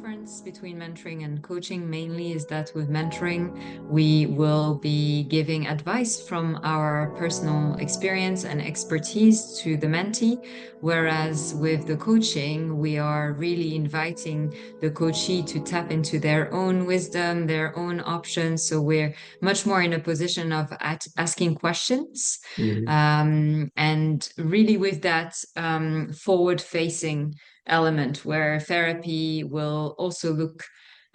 difference between mentoring and coaching mainly is that with mentoring, we will be giving advice from our personal experience and expertise to the mentee, whereas with the coaching, we are really inviting the coachee to tap into their own wisdom, their own options. So we're much more in a position of asking questions, Mm-hmm. and really with that forward-facing element where therapy will also look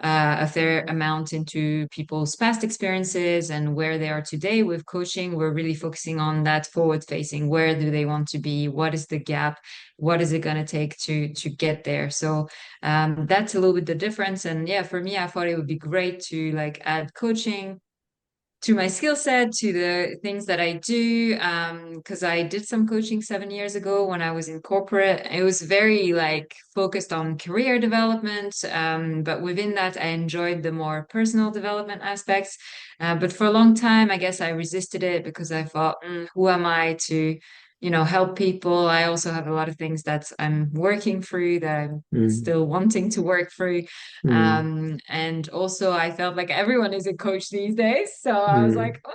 a fair amount into people's past experiences and where they are today. With coaching, we're really focusing on that forward facing. Where do they want to be? What is the gap? What is it going to take to get there? So that's a little bit the difference. And yeah, for me, I thought it would be great to like add coaching to my skill set, to the things that I do. Because I did some coaching 7 years ago when I was in corporate. It was very like focused on career development. But within that, I enjoyed the more personal development aspects. But for a long time, I guess I resisted it because I thought, who am I to, help people? I also have a lot of things that I'm working through that I'm still wanting to work through. Mm-hmm. And also I felt like everyone is a coach these days. So I was Mm-hmm. like, oh,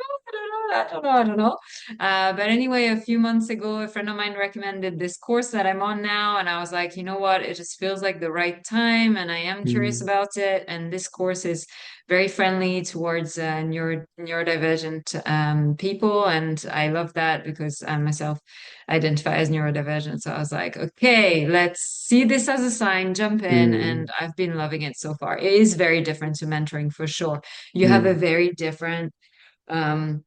I don't know. But anyway, a few months ago, a friend of mine recommended this course that I'm on now. And I was like, you know what? It just feels like the right time. And I am curious Mm-hmm. about it. And this course is very friendly towards neurodivergent people. And I love that because I myself identify as neurodivergent. So I was like, okay, let's see this as a sign, jump in. Mm-hmm. And I've been loving it so far. It is very different to mentoring for sure. You have a Mm-hmm. very different um,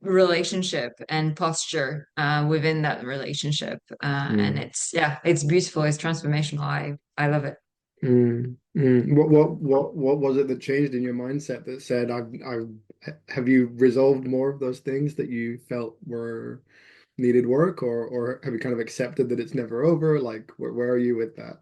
relationship and posture within that relationship. And yeah, it's beautiful. It's transformational. I love it. Mm, mm. What was it that changed in your mindset that said, have you resolved more of those things that you felt were needed work, or have you kind of accepted that it's never over? Like, where are you with that?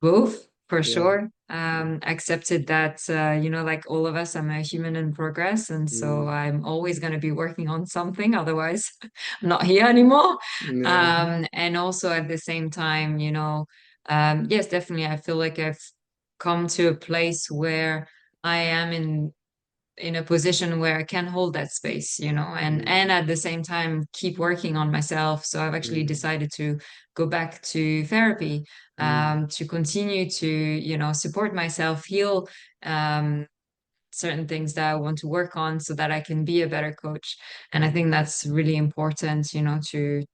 Both, for Yeah. sure. Yeah. Accepted that, like all of us, I'm a human in progress. And so Mm, I'm always going to be working on something. Otherwise, I'm not here anymore. yeah. And also at the same time, yes, definitely, I feel like I've come to a place where I am in a position where I can hold that space, Mm, and at the same time keep working on myself. So I've actually mm, decided to go back to therapy, mm, to continue to, support myself, heal certain things that I want to work on so that I can be a better coach. And I think that's really important, to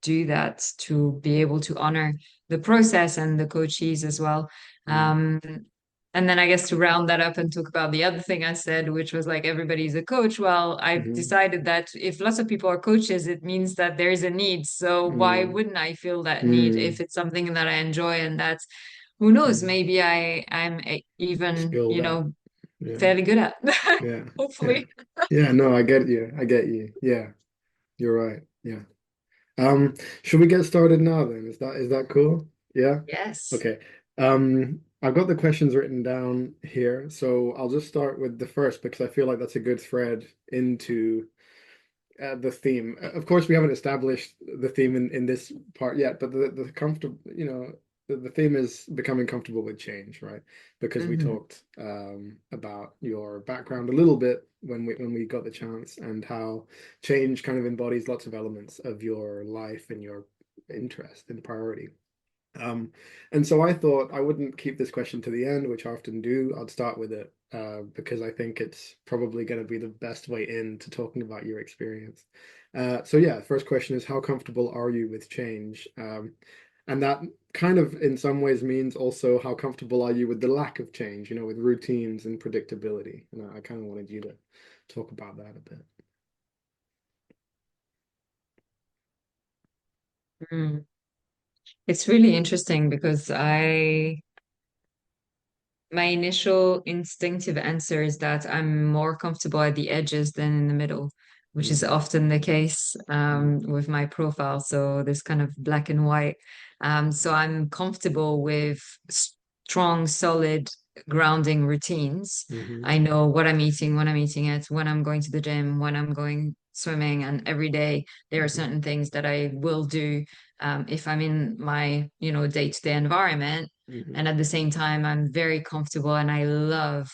do that, to be able to honor the process and the coachees as well. mm, Um, and then I guess to round that up and talk about the other thing I said, which was like everybody's a coach. Well, I've mm, decided that if lots of people are coaches, it means that there is a need. So why mm, wouldn't I feel that need mm, if it's something that I enjoy? And that's, who knows, mm. maybe I'm even, Skilled at. Yeah. fairly good at. Yeah. Yeah. Hopefully. Yeah. No, I get you. I get you. Yeah. You're right. Yeah. Should we get started now then? Is that cool? Yeah. Yes. Okay. I've got the questions written down here, so I'll just start with the first because I feel like that's a good thread into the theme. Of course, we haven't established the theme in this part yet, but the comfortable, the theme is becoming comfortable with change, right? Because we Hmm. talked about your background a little bit when we got the chance, and how change kind of embodies lots of elements of your life and your interest and priority. And so I thought I wouldn't keep this question to the end, which I often do. I'd start with it because I think it's probably going to be the best way into talking about your experience. So yeah, first question is how comfortable are you with change? And that kind of in some ways means also how comfortable are you with the lack of change, with routines and predictability. And I kind of wanted you to talk about that a bit. Mm. It's really interesting because my initial instinctive answer is that I'm more comfortable at the edges than in the middle, which is Mm, often the case mm, with my profile. So there's kind of black and white. So I'm comfortable with strong, solid grounding routines. mhm, I know what I'm eating, when I'm eating it, when I'm going to the gym, when I'm going swimming, and every day there are mhm, certain things that I will do if I'm in my, day-to-day environment. Hmm. And at the same time, I'm very comfortable and I love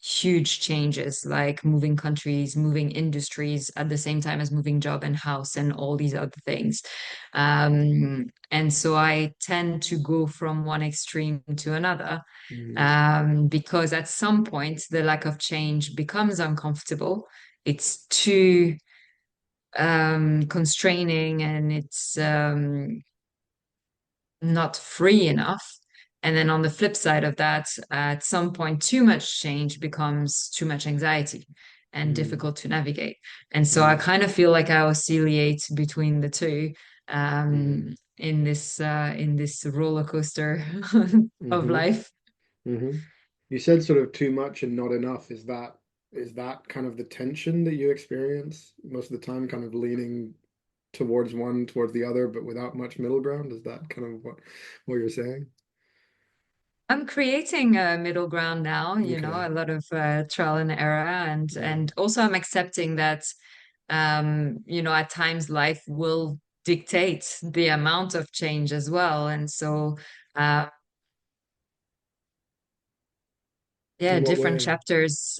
huge changes like moving countries, moving industries at the same time as moving job and house and all these other things. And so I tend to go from one extreme to another, Hmm. because at some point the lack of change becomes uncomfortable. It's too constraining and it's not free enough. And then on the flip side of that, at some point, too much change becomes too much anxiety and Hmm. difficult to navigate. And so I Hmm. kind of feel like I oscillate between the two, Hmm. in this roller coaster of Hmm. life. Hmm. You said sort of too much and not enough. Is that kind of the tension that you experience most of the time, kind of leaning towards one, towards the other, but without much middle ground? Is that kind of what you're saying? I'm creating a middle ground now, Okay. a lot of trial and error, Yeah. and also I'm accepting that at times life will dictate the amount of change as well. And so yeah, In what different way? chapters.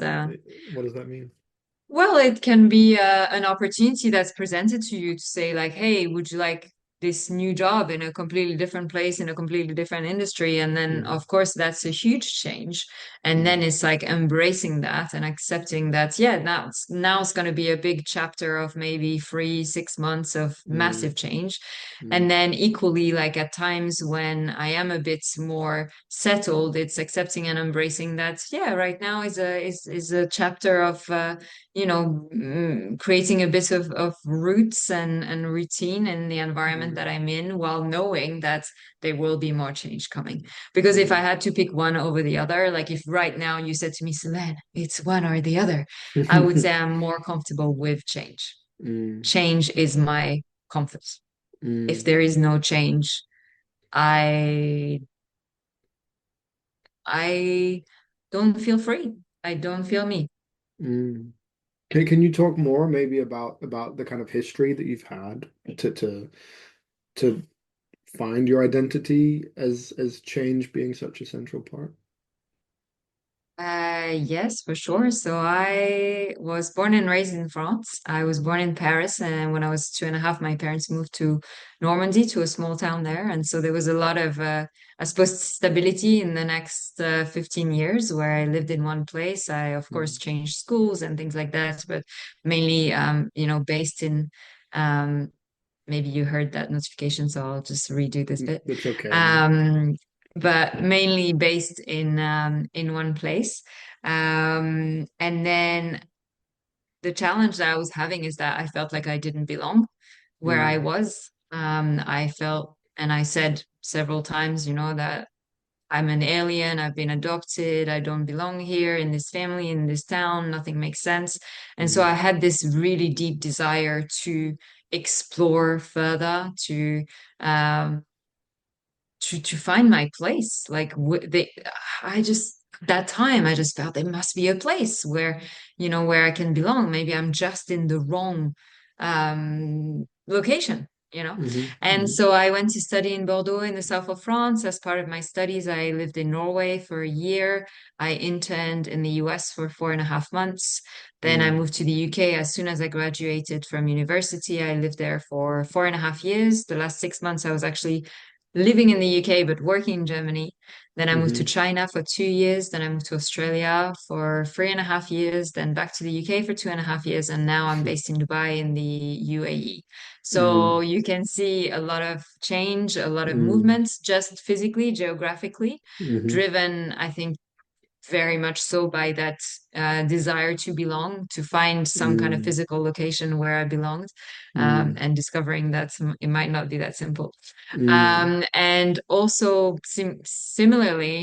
What does that mean? Well, it can be an opportunity that's presented to you to say, like, hey, would you like this new job in a completely different place, in a completely different industry? And then, Hmm. of course, that's a huge change. And then Hmm. it's like embracing that and accepting that, yeah, now it's going to be a big chapter of maybe 3, 6 months of Hmm. massive change. Hmm. And then equally, like at times when I am a bit more settled, it's accepting and embracing that, yeah, right now is a chapter of creating a bit of roots and routine in the environment Hmm. that I'm in while knowing that there will be more change coming. Because if I Hmm. had to pick one over the other, like if right now you said to me, Solène, it's one or the other, I would say I'm more comfortable with change. Hmm. Change is my comfort. If Hmm. there is no change, I I don't feel free. I don't feel me. Hmm. Can you talk more maybe about the kind of history that you've had to find your identity as change being such a central part? Yes, for sure. So I was born and raised in France. I was born in Paris, and when I was 2.5, my parents moved to Normandy, to a small town there. And so there was a lot of, I suppose, stability in the next 15 years where I lived in one place. I, of course, Mm. changed schools and things like that, but mainly, based in, um, maybe you heard that notification, so I'll just redo this bit. That's okay, no. Um, but mainly based in one place. And then the challenge that I was having is that I felt like I didn't belong where I Mm. was. I felt, and I said several times, that I'm an alien, I've been adopted, I don't belong here in this family, in this town, nothing makes sense. And so I Mm. had this really deep desire to explore further, um, to find my place. Like I just that time I just felt there must be a place where I can belong. Maybe I'm just in the wrong location. Mhm. And Mhm. so I went to study in Bordeaux in the south of France. As part of my studies, I lived in Norway for a year. I interned in the US for 4.5 months. Then I Mm. moved to the UK as soon as I graduated from university. I lived there for 4.5 years. The last 6 months I was actually living in the UK but working in Germany. Then I moved to Mhm. China for 2 years. Then I moved to Australia for 3.5 years. Then back to the UK for 2.5 years. And now I'm based in Dubai in the UAE. So Mm. you can see a lot of change, a lot of Mm. movements, just physically, geographically, Mhm. driven, I think, very much so by that desire to belong, to find some kind of Mm. physical location where I belonged, Mm. and discovering that it might not be that simple. Mm. And also similarly,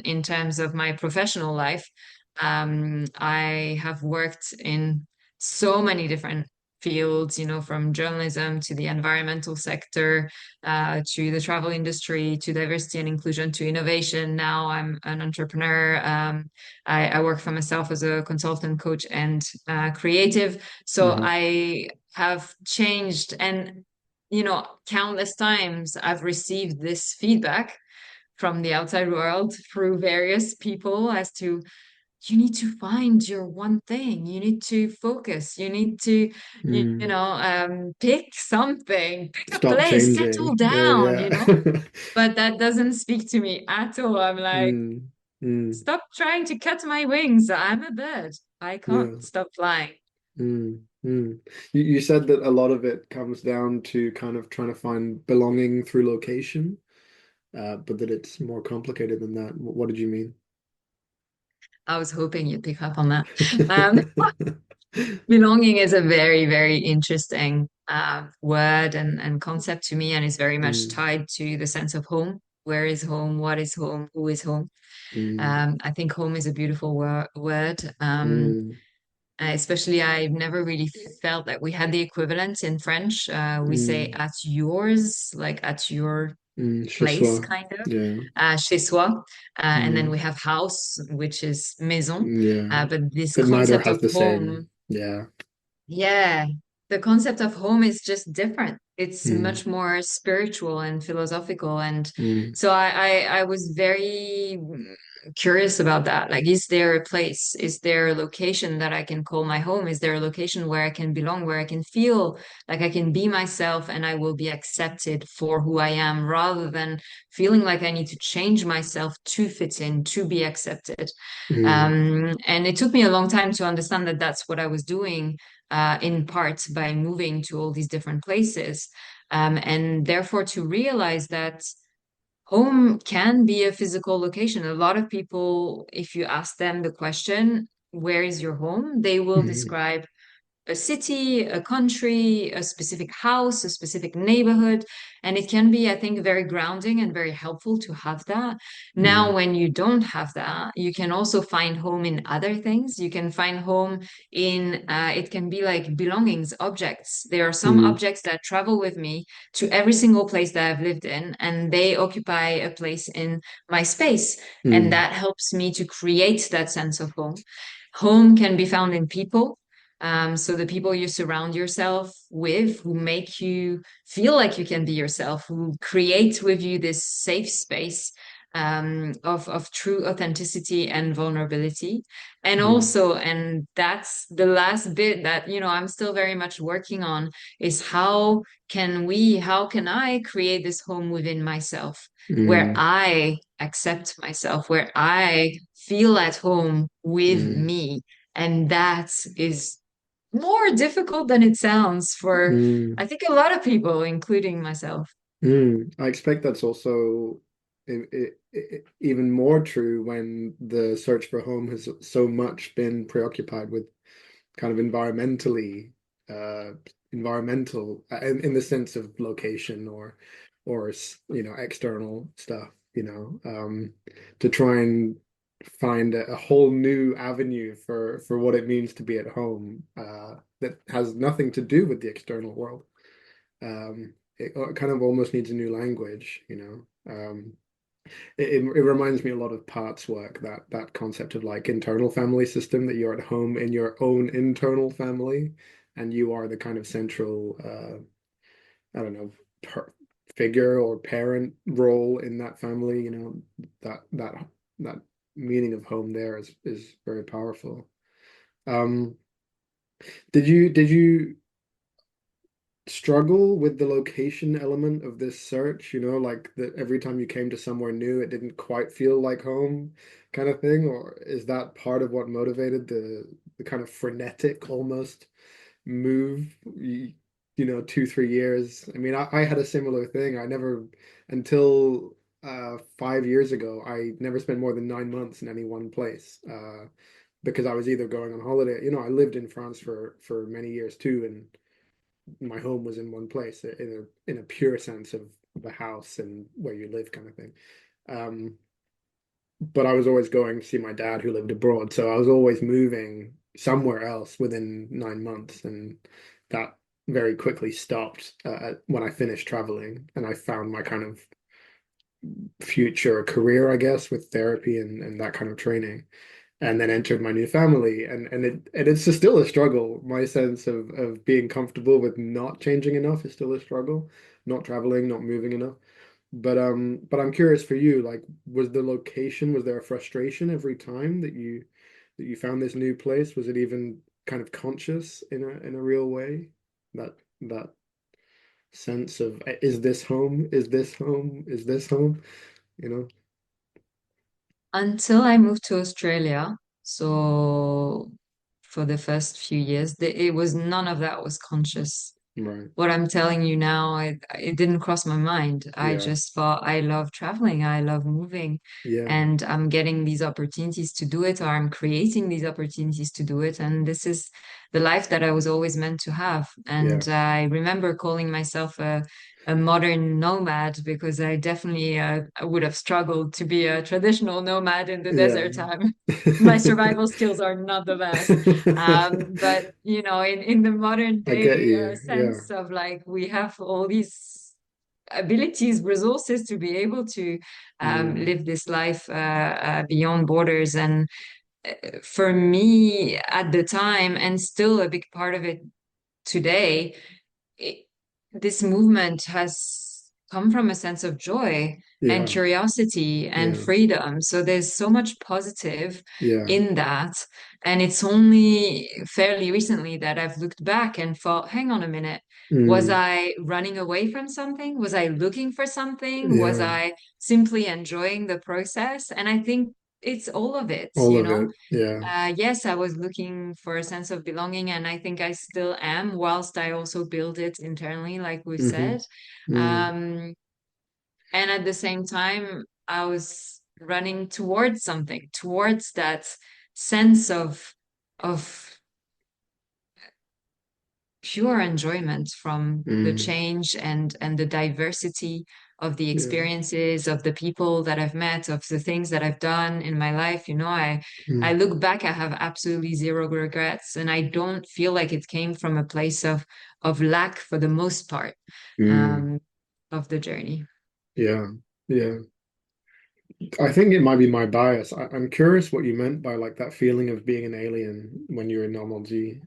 in terms of my professional life, I have worked in so many different fields, from journalism to the environmental sector, to the travel industry, to diversity and inclusion, to innovation. Now I'm an entrepreneur. I work for myself as a consultant, coach, and creative. So Mhm. I have changed, and countless times I've received this feedback from the outside world through various people as to you need to find your one thing. You need to focus. You need to, Mm. pick something, pick a Stop place, settle changing. Yeah, down. yeah. But that doesn't speak to me at all. I'm like, Mm. Mm. stop trying to cut my wings. I'm a bird. I can't Yeah. stop flying. Mm. Mm. You said that a lot of it comes down to kind of trying to find belonging through location, but that it's more complicated than that. What did you mean? I was hoping you'd pick up on that. Um, Belonging is a very, very interesting word and concept to me, and is very much Mm. tied to the sense of home. Where is home? What is home? Who is home? Mm. I think home is a beautiful word. Mm. Especially, I've never really felt that we had the equivalent in French. We say Mm. at yours, like at your Mm. Chez place, soi. kind of, Yeah. chez soi. And then Mm. we have house, which is maison. Yeah. But this But neither concept has of the home, same. Yeah. yeah, the concept of home is just different. It's Mm. much more spiritual and philosophical. And Mm. so I was very curious about that. Like, is there a place? Is there a location that I can call my home? Is there a location where I can belong, where I can feel like I can be myself and I will be accepted for who I am, rather than feeling like I need to change myself to fit in, to be accepted. Mm. And it took me a long time to understand that that's what I was doing, in part by moving to all these different places. And therefore, to realize that home can be a physical location. A lot of people, if you ask them the question, where is your home? They will Mm. describe a city, a country, a specific house, a specific neighborhood. And it can be, I think, very grounding and very helpful to have that. Now, Mm. when you don't have that, you can also find home in other things. You can find home in, it can be like belongings, objects. There are some Mm. objects that travel with me to every single place that I've lived in, and they occupy a place in my space. And Mm. that helps me to create that sense of home. Home can be found in people. So the people you surround yourself with, who make you feel like you can be yourself, who create with you this safe space, of true authenticity and vulnerability. And Mm. also, and that's the last bit that, I'm still very much working on, is how can I create this home within myself, where Mm. I accept myself, where I feel at home with Mm. me. And that is more difficult than it sounds for, Mm. I think, a lot of people, including myself. Mm. I expect that's also even more true when the search for home has so much been preoccupied with kind of uh, environmental in the sense of location or external stuff, to try and find a whole new avenue for what it means to be at home, that has nothing to do with the external world. It kind of almost needs a new language. It reminds me a lot of parts work, that concept of like internal family system, that you're at home in your own internal family and you are the kind of central I don't know, per figure or parent role in that family. That meaning of home there is very powerful. Um, did you struggle with the location element of this search? Like that every time you came to somewhere new, it didn't quite feel like home, kind of thing, or is that part of what motivated the kind of frenetic almost move? 2, 3 years. I mean, I had a similar thing. I never until 5 years ago, I never spent more than 9 months in any one place. Because I was either going on holiday. I lived in France for many years too, and my home was in one place, in a pure sense of the house and where you live, kind of thing. Um, but I was always going to see my dad who lived abroad, so I was always moving somewhere else within 9 months, and that very quickly stopped when I finished traveling, and I found my kind of future career, I guess, with therapy and that kind of training. and then entered my new family, and it's just still a struggle. My sense of being comfortable with not changing enough is still a struggle, not traveling, not moving enough. But I'm curious for you, like, was the location, was there a frustration every time that you found this new place? Was it even kind of conscious in a real way? That sense of, is this home? Is this home? Is this home? You know? Until I moved to Australia, so for the first few years, it was none of that was conscious. Right. What I'm telling you now, it didn't cross my mind. I Yeah. just thought I love traveling, I love moving, Yeah. and I'm getting these opportunities to do it, or I'm creating these opportunities to do it. And this is the life that I was always meant to have. Yeah. And I remember calling myself a modern nomad because I definitely would have struggled to be a traditional nomad in the Yeah. desert time. My survival skills are not the best. But you know, in the modern I get day you. Yeah. sense of like we have all these abilities, resources to be able to Mm. live this life beyond borders. And for me at the time, and still a big part of it today, it, this movement has come from a sense of joy and Yeah. curiosity and Yeah. freedom. So there's so much positive Yeah. in that. And it's only fairly recently that I've looked back and thought, hang on a minute. Was Mm. I running away from something? Was I looking for something? Was Yeah. I simply enjoying the process? And I think it's all of it, All you of know? it. Yeah. Yes, I was looking for a sense of belonging, and I think I still am, whilst I also build it internally, like we've Mm-hmm. said. Mm. Um, and at the same time, I was running towards something, towards that sense of pure enjoyment from the Mm. change and the diversity of the Yeah. experiences of the people that I've met, of the things that I've done in my life. You know, I Mm. look back, I have absolutely zero regrets, and I don't feel like it came from a place of lack for the most part Mm. um, of the journey. Yeah. Yeah. I think it might be my bias. I'm curious what you meant by like that feeling of being an alien when you were in normal G.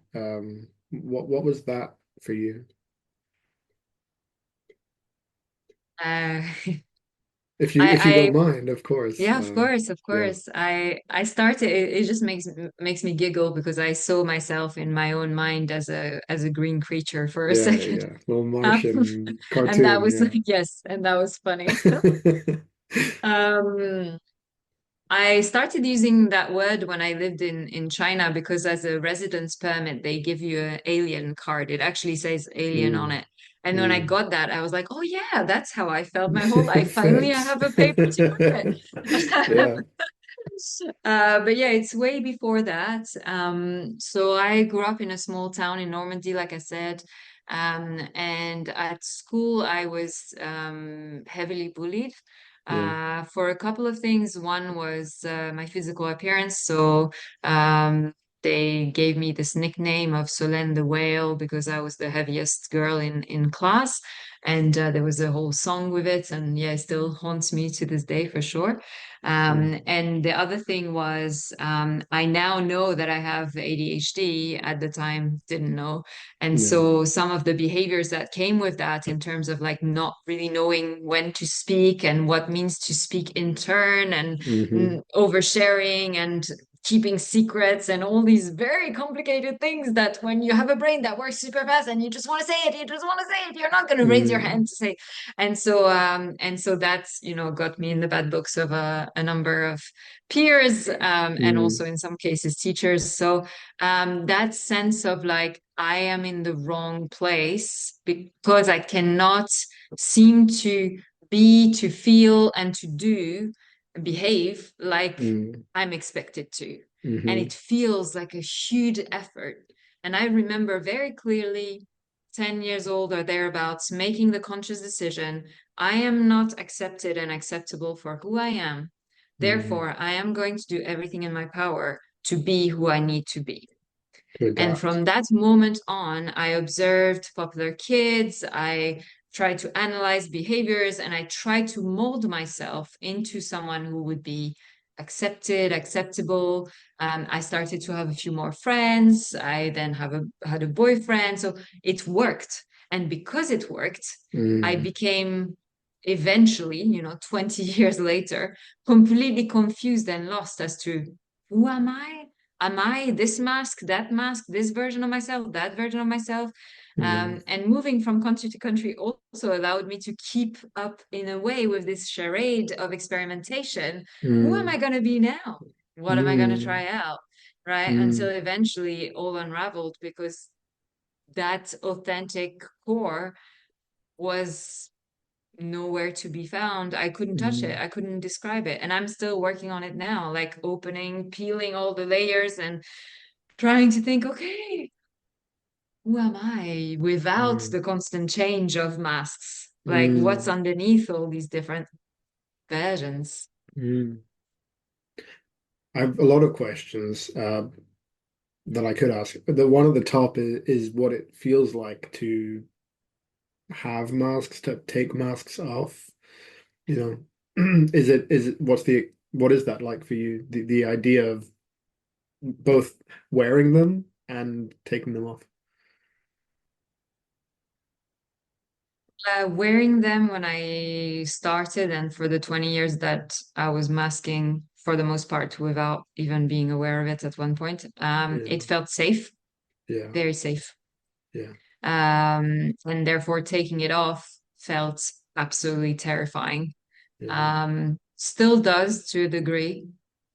What was that for you? Uh, If you I don't mind, of course. Yeah, of course, of Yeah. course. I started it just makes me giggle because I saw myself in my own mind as a green creature for a Yeah, second. yeah. Little Um, Martian and that cartoon, was yeah. yes, and that was funny. Um, I started using that word when I lived in China because as a residence permit, they give you an alien card. It actually says alien on Mm, it. And when I mm. got that, I was like, oh yeah, that's how I felt my whole life. Finally, I Fits. have a paper to prove it. Yeah. But yeah, it's way before that. So I grew up in a small town in Normandy, like I said. And at school, I was heavily bullied Yeah. for a couple of things. One was my physical appearance. So um, they gave me this nickname of Solène the Whale because I was the heaviest girl in class. And there was a whole song with it. And yeah, it still haunts me to this day for sure. Mm, And the other thing was, I now know that I have ADHD. At the time, didn't know. And yeah. so some of the behaviors that came with that, in terms of like not really knowing when to speak and what means to speak in turn and Hmm. oversharing and keeping secrets and all these very complicated things that when you have a brain that works super fast and you just want to say it, you just want to say it, you're not going to raise your Mm, hand to say and so that's, you know, got me in the bad books of a number of peers, and mm, also in some cases teachers. So that sense of like I am in the wrong place because I cannot seem to be, to feel, and to do, behave like mm, I'm expected to. And hmm. it feels like a huge effort. And I remember very clearly 10 years old or thereabouts, making the conscious decision I am not accepted and acceptable for who I am. Hmm. Therefore, I am going to do everything in my power to be who I need to be. To And adapt. from that moment on, I observed popular kids. I tried to analyze behaviors and I tried to mold myself into someone who would be accepted, acceptable. I started to have a few more friends. I then had a boyfriend. So it worked. And because it worked, I Mm. became eventually, 20 years later, completely confused and lost as to who am I? Am I this mask, that mask, this version of myself, that version of myself? Mm. And moving from country to country also allowed me to keep up in a way with this charade of experimentation. Who am Mm. I going to be now? What am I going to Mm. try out? Right. Until Mm. eventually all unraveled because that authentic core was nowhere to be found. I couldn't touch it. Mm. I couldn't describe it. And I'm still working on it now, like opening, peeling all the layers and trying to think, okay, who am I without Mm. the constant change of masks? Like what's Mm. underneath all these different versions? Mm. I have a lot of questions that I could ask. The one at the top is what it feels like to have masks, to take masks off. You is it what is that like for you? The idea of both wearing them and taking them off. Wearing them when I started, and for the 20 years that I was masking for the most part without even being aware of it at one point, Yeah, it felt safe, yeah, very safe. yeah, And therefore taking it off felt absolutely terrifying. yeah. Still does to a degree.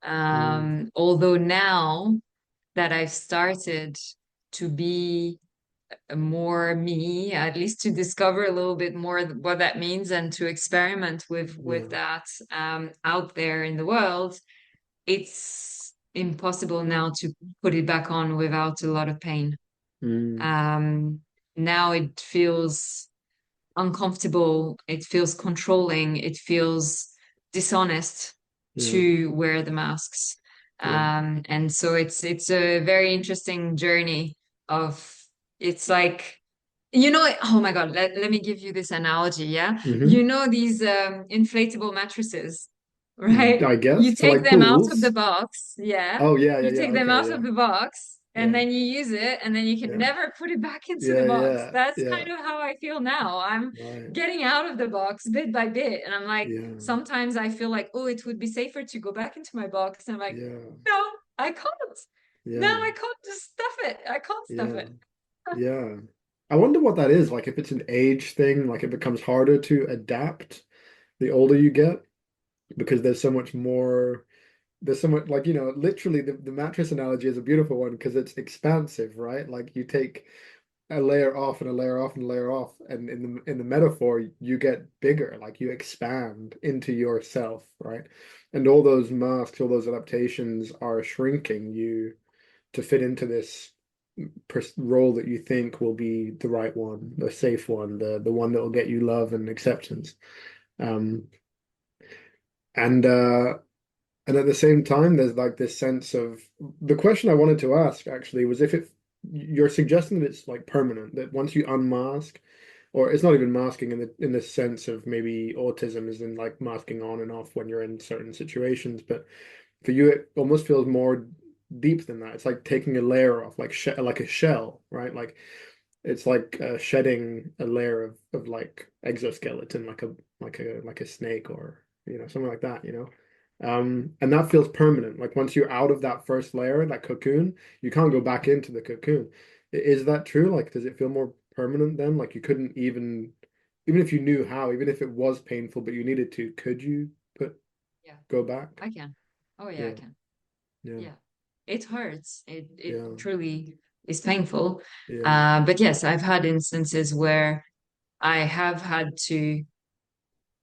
Mm, Although now that I've started to be more me, at least to discover a little bit more what that means and to experiment with yeah. that out there in the world, it's impossible now to put it back on without a lot of pain. Mm, Um, Now it feels uncomfortable, it feels controlling, it feels dishonest yeah, to wear the masks. yeah. And so it's a very interesting journey of it's like oh my God, let me give you this analogy, yeah? Hmm. These inflatable mattresses, right? I guess You for take like them out of the pools. box, yeah? Oh yeah, yeah, You yeah. take them Okay, out of yeah, the box and yeah, then you use it and then you can yeah, never put it back into the yeah, box. yeah, That's yeah. kind of how I feel now. I'm Right. getting out of the box bit by bit. And I'm like, Yeah, sometimes I feel like, oh, it would be safer to go back into my box. And I'm like, yeah, no, I can't. No, yeah, I can't just stuff it. I can't stuff yeah, it. yeah. I wonder what that is. Like if it's an age thing, like it becomes harder to adapt the older you get because there's so much like literally the mattress analogy is a beautiful one because it's expansive, right? Like you take a layer off and a layer off and a layer off, and in the metaphor you get bigger, like you expand into yourself, right? And all those masks, all those adaptations are shrinking you to fit into this role that you think will be the right one, the safe one, the one that will get you love and acceptance. Um, and And at the same time, there's like this sense of the question I wanted to ask actually was if you're suggesting that it's like permanent, that once you unmask, or it's not even masking in the sense of maybe autism is in like masking on and off when you're in certain situations, but for you it almost feels more deep than that. It's like taking a layer off, like like a shell, right? Like it's like shedding a layer of like exoskeleton, like a snake or something like that, and that feels permanent. Like once you're out of that first layer, that cocoon, you can't go back into the cocoon. Is that true? Like, does it feel more permanent then? Like you couldn't even if you knew how, even if it was painful, but you needed to, could you put Yeah, go back? I can. Oh yeah, I Yeah, can. yeah, Yeah. It hurts. It yeah, truly is painful. yeah, But yes, I've had instances where I have had to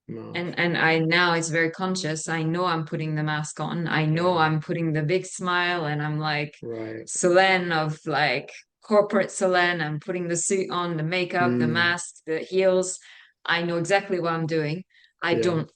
mask. and I now it's very conscious. I know I'm putting the mask on. I know Yeah, I'm putting the big smile and I'm like right. Solène of like corporate Solène. I'm putting the suit on, the makeup, the Mm, mask, the heels. I know exactly what I'm doing. I yeah, don't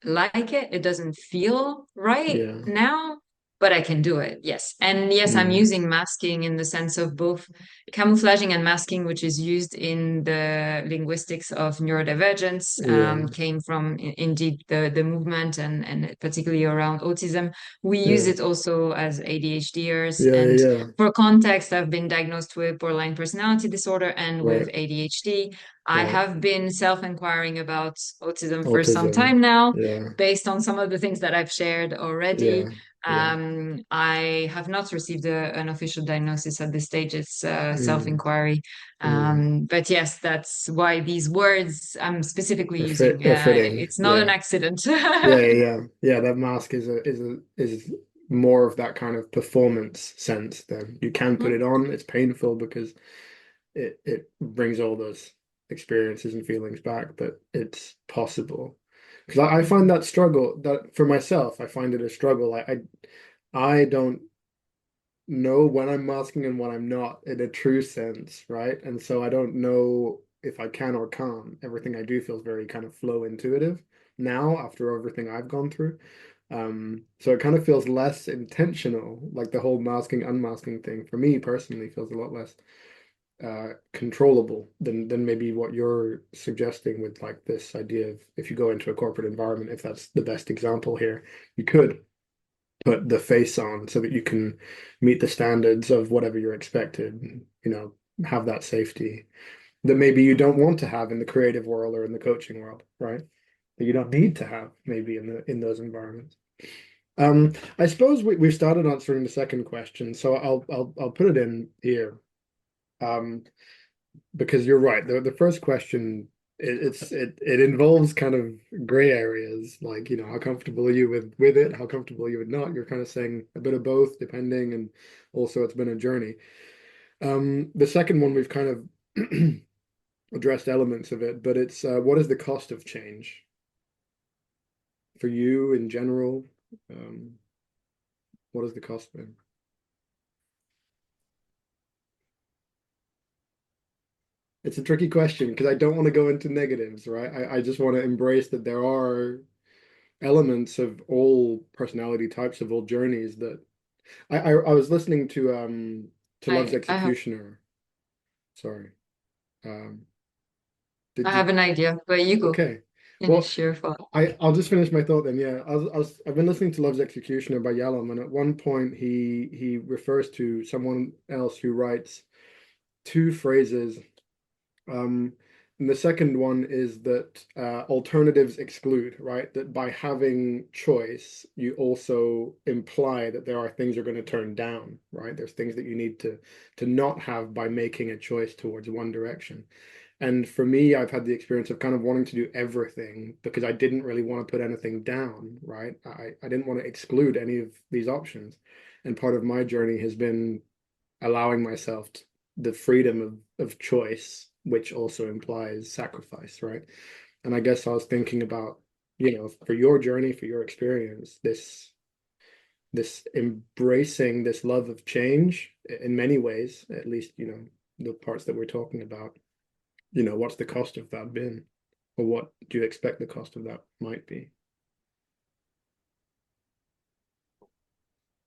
like it. It doesn't feel right yeah, now, but I can do it. Yes. And yes, I'm Mm. using masking in the sense of both camouflaging and masking, which is used in the linguistics of neurodivergence, Yeah, came from indeed the movement and particularly around autism. We use yeah, it also as ADHDers. yeah, And yeah. for context, I've been diagnosed with borderline personality disorder and with Right, ADHD. I right. have been self-inquiring about autism for some Autism. time now, Yeah, based on some of the things that I've shared already. yeah, yeah. I have not received an official diagnosis at this stage. It's Mm, self-inquiry. mm. But yes, that's why these words I'm specifically using. Are fitting. It's not an Yeah. accident. Yeah, yeah, yeah. Yeah, that mask is more of that kind of performance sense then. You can put it on. It's painful because it brings all those experiences and feelings back, but it's possible. Because I find that struggle that for myself, I find it a struggle. I don't know when I'm masking and when I'm not in a true sense, right? And so I don't know if I can or can't. Everything I do feels very kind of flow intuitive now after everything I've gone through. So it kind of feels less intentional, like the whole masking, unmasking thing for me personally feels a lot less controllable than maybe what you're suggesting with like this idea of if you go into a corporate environment, if that's the best example here, you could put the face on so that you can meet the standards of whatever you're expected, have that safety that maybe you don't want to have in the creative world or in the coaching world, right? That you don't need to have maybe in those environments. I suppose we've started answering the second question, so I'll put it in here. Um, because you're right. The first question it involves kind of gray areas, like how comfortable are you with it, how comfortable are you with not. You're kind of saying a bit of both, depending, and also it's been a journey. The second one we've kind of addressed elements of it, but it's what is the cost of change for you in general? Um, what is the cost been? It's a tricky question because I don't want to go into negatives, right? I just want to embrace that there are elements of all personality types of all journeys that I was listening to Love's I have Executioner. Sorry. Um I did have an idea, but you go okay. Well, finish your thought. I'll just finish my thought then. Yeah, I've been listening to Love's Executioner by Yalom, and at one point he refers to someone else who writes two phrases. Um, and the second one is that alternatives exclude, right? That by having choice, you also imply that there are things you're going to turn down, right? There's things that you need to not have by making a choice towards one direction. And for me, I've had the experience of kind of wanting to do everything because I didn't really want to put anything down, right? I didn't want to exclude any of these options. And part of my journey has been allowing myself the freedom of choice, which also implies sacrifice, right? And I guess I was thinking about, for your journey, for your experience, this embracing this love of change in many ways, at least, the parts that we're talking about, what's the cost of that been? Or what do you expect the cost of that might be?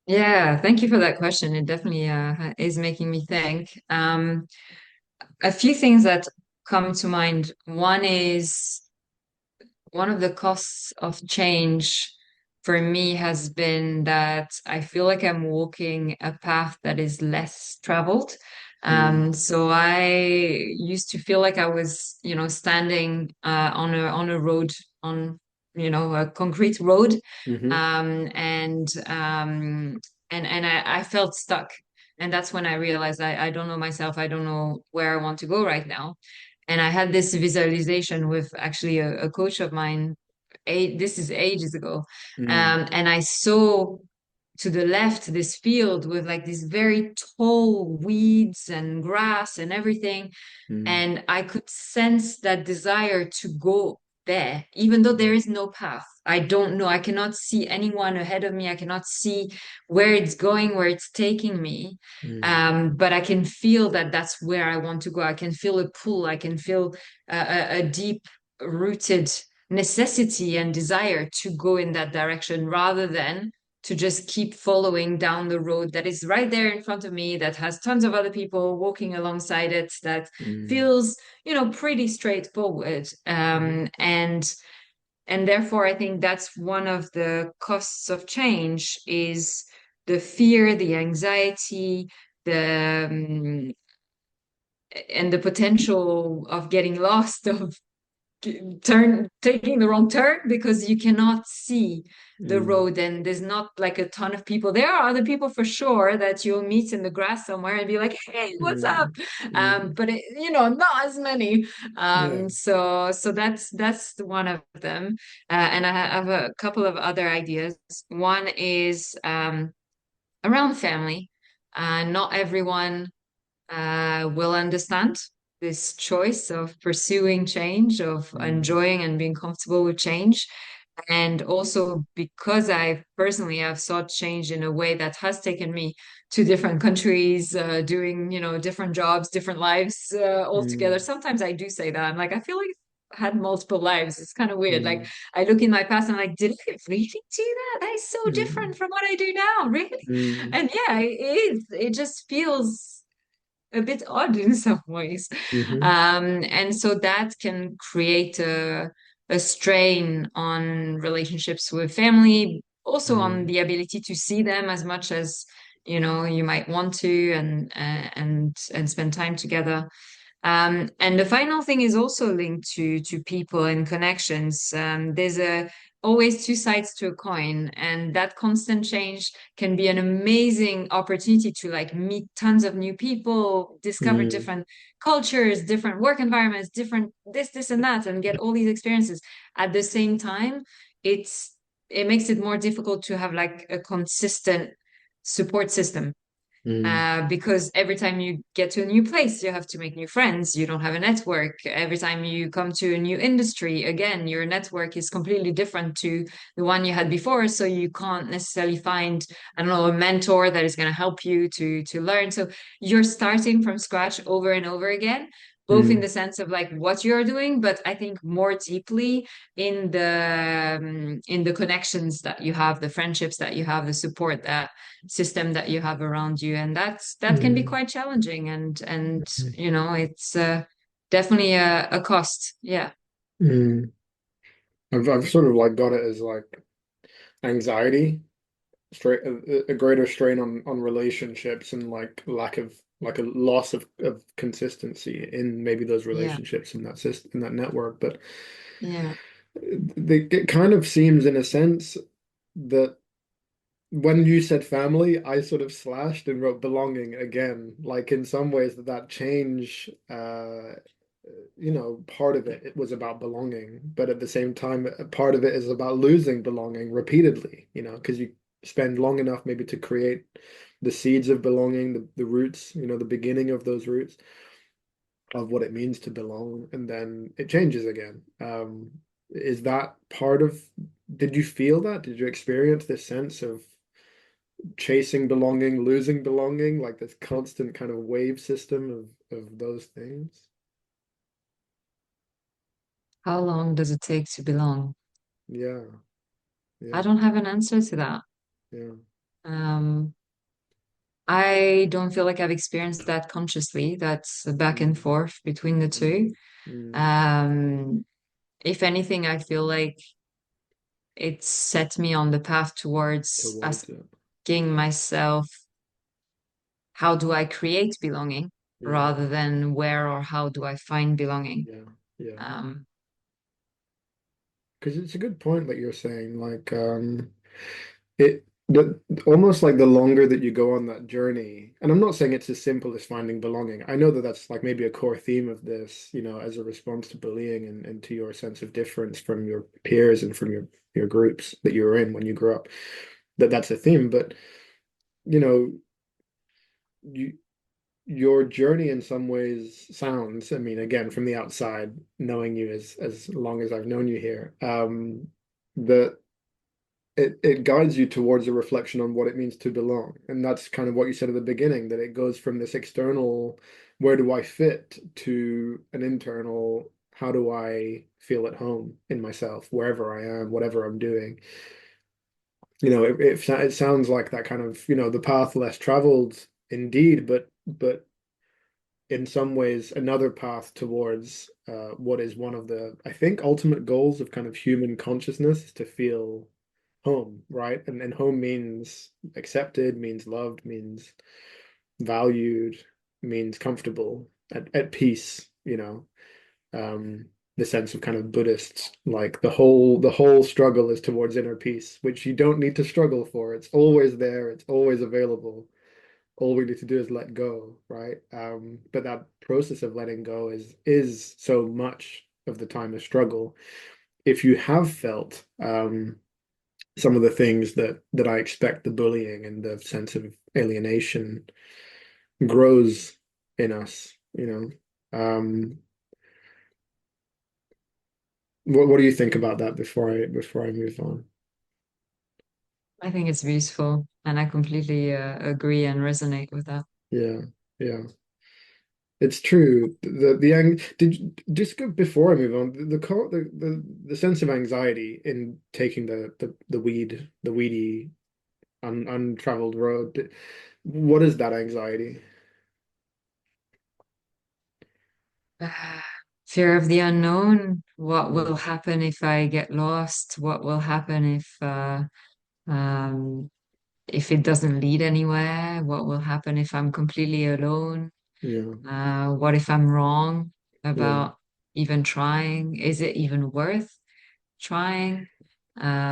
Yeah, thank you for that question. It definitely is making me think. A few things that come to mind. One is one of the costs of change for me has been that I feel like I'm walking a path that is less traveled. Mm, So I used to feel like I was, standing on a road on, a concrete road, hmm um, and um, and I felt stuck. And that's when I realized I don't know myself. I don't know where I want to go right now. And I had this visualization with actually a coach of mine. This is ages ago. mm, And I saw to the left this field with like these very tall weeds and grass and everything. mm, And I could sense that desire to go there, even though there mm, is no path. I don't know. I cannot see anyone ahead of me. I cannot see where it's going, where it's taking me. mm, But I can feel that that's where I want to go. I can feel a pull. I can feel a deep rooted necessity and desire to go in that direction rather than to just keep following down the road that is right there in front of me, that has tons of other people walking alongside it, that Mm. feels, pretty straightforward. Mhm. And therefore, I think that's one of the costs of change is the fear, the anxiety, the and the potential of getting lost, of taking the wrong turn because you cannot see the Mm. road and there's not like a ton of people. There are other people for sure that you'll meet in the grass somewhere and be like, hey, what's up? Mm. Mm. But not as many. Yeah. So that's one of them. And I have a couple of other ideas. One is around family. Not everyone will understand this choice of pursuing change, of Mm. enjoying and being comfortable with change. And also because I personally have sought change in a way that has taken me to different countries, doing, different jobs, different lives altogether. Mm. Sometimes I do say that. I'm like, I feel like I had multiple lives. It's kind of weird. Like Mm. I look in my past and I'm like, did I really do that? That is so Mm. different from what I do now, really? Mm. And yeah, it is. It just feels a bit odd in some ways. Mhm. And so that can create a strain on relationships with family, also on Mm. the ability to see them as much as you might want to, and spend time together. And the final thing is also linked to people and connections. There's a always two sides to a coin, and that constant change can be an amazing opportunity to like meet tons of new people, discover Mm. different cultures, different work environments, different this and that, and get all these experiences. At the same time, it makes it more difficult to have like a consistent support system, Mm. because every time you get to a new place, you have to make new friends. You don't have a network. Every time you come to a new industry, again, your network is completely different to the one you had before. So you can't necessarily find, I don't know, a mentor that is going to help you to learn. So you're starting from scratch over and over again, both in Mm. the sense of like what you're doing, but I think more deeply in the connections that you have, the friendships that you have, the support that system that you have around you, and that can be Mm. quite challenging, and it's definitely a cost. Yeah. Mm. I've sort of like got it as like anxiety, straight a greater strain on relationships and like lack of like a loss of consistency in maybe those Yeah. relationships in that system in that network. But Yeah. it kind of seems in a sense that when you said family, I sort of slashed and wrote belonging again. Like in some ways that change, part of it was about belonging, but at the same time, a part of it is about losing belonging repeatedly, because you spend long enough maybe to create the seeds of belonging, the roots, the beginning of those roots of what it means to belong, and then it changes again. Is that part of, did you feel that? Did you experience this sense of chasing belonging, losing belonging, like this constant kind of wave system of those things? How long does it take to belong? Yeah, I yeah, don't have an answer to that. yeah. um I don't feel like I've experienced that consciously. That's a back and Mm, forth between the two. mm, mm. um if anything, I feel like it set me on the path towards Towards it. asking myself, how do I create belonging Yeah, rather than where or how do I find belonging? yeah, yeah. Um, Because it's a good point that you're saying, like, it the almost like the longer that you go on that journey, and I'm not saying it's as simple as finding belonging. I know that that's like maybe a core theme of this, as a response to bullying and to your sense of difference from your peers and from your groups that you were in when you grew up. That's a theme, but you know, you your journey in some ways sounds, I mean, again, from the outside, knowing you as long as I've known you here, that it guides you towards a reflection on what it means to belong. And that's kind of what you said at the beginning, that it goes from this external, where do I fit, to an internal, how do I feel at home in myself, wherever I am, whatever I'm doing. it sounds like that kind of, the path less traveled indeed, but in some ways another path towards what is one of the, I think, ultimate goals of kind of human consciousness is to feel home, right? And home means accepted, means loved, means valued, means comfortable, at peace, the sense of kind of Buddhists, like the whole struggle is towards inner peace, which you don't need to struggle for. It's always there, it's always available. All we need to do is let go, right? But that process of letting go is so much of the time a struggle. If you have felt some of the things that I expect, the bullying and the sense of alienation grows in us, what do you think about that before I move on? I think it's beautiful, and I completely agree and resonate with that. Yeah, yeah. It's true. Just before I move on, the sense of anxiety in taking the weedy, untraveled road. What is that anxiety? Ah, fear of the unknown. What will Mm, happen if I get lost? What will happen um, if it doesn't lead anywhere? What will happen if I'm completely alone? yeah, What if I'm wrong yeah. about even trying? Is it even worth trying?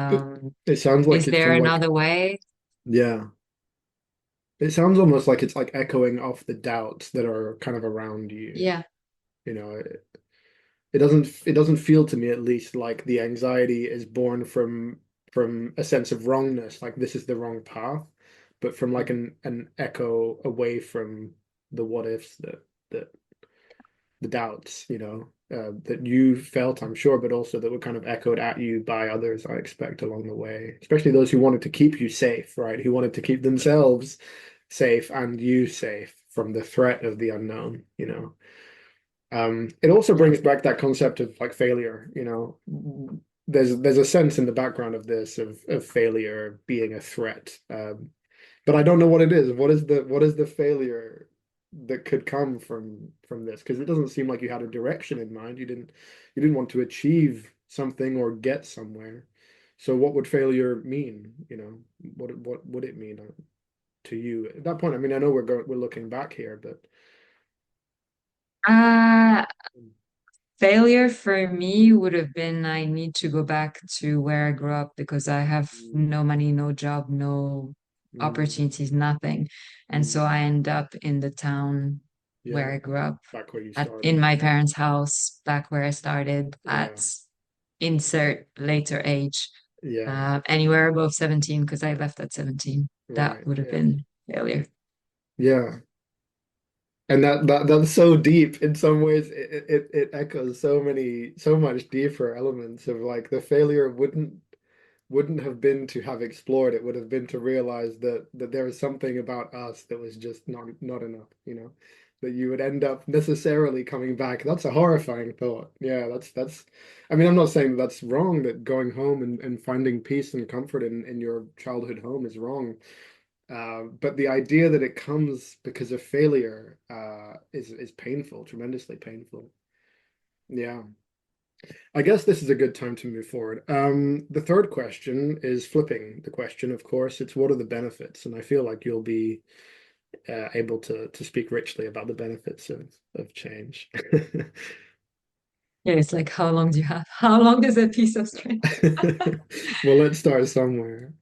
It Um, it sounds like is it's there from like another way? yeah. It sounds almost like it's like echoing off the doubts that are kind of around you. Yeah. You know, it doesn't feel to me at least like the anxiety is born from a sense of wrongness, like this is the wrong path, but from like an echo away from the what ifs that the doubts, that you felt, I'm sure, but also that were kind of echoed at you by others, I expect, along the way, especially those who wanted to keep you safe, right? Who wanted to keep themselves safe and you safe from the threat of the unknown. It also Yeah. brings back that concept of like failure, There's a sense in the background of this of failure being a threat. But I don't know what it is. What is the failure that could come from this? Because it doesn't seem like you had a direction in mind. You didn't want to achieve something or get somewhere. So what would failure mean? What would it mean to you at that point? I mean, I know we're looking back here, but Uh, Failure for me would have been I need to go back to where I grew up because I have mm, no money, no job, no mm, opportunities, nothing. And so mm, I end up in the town yeah, where I grew up, back where you in started. my parents' house, back where I started Yeah, at insert later age, yeah, anywhere above 17 because I left at 17. That right, would have yeah, been failure. yeah. And that's so deep in some ways. It echoes so much deeper elements of like the failure wouldn't have been to have explored. It would have been to realize that there was something about us that was just not enough, that you would end up necessarily coming back. That's a horrifying thought. Yeah, that's I mean, I'm not saying that's wrong, that going home and finding peace and comfort in your childhood home is wrong. But the idea that it comes because of failure is painful, tremendously painful. Yeah. I guess this is a good time to move forward. The third question is flipping the question, of course. It's what are the benefits? And I feel like you'll be able to speak richly about the benefits of change. Yeah, it's like, how long do you have? How long is a piece of string? Well, let's start somewhere.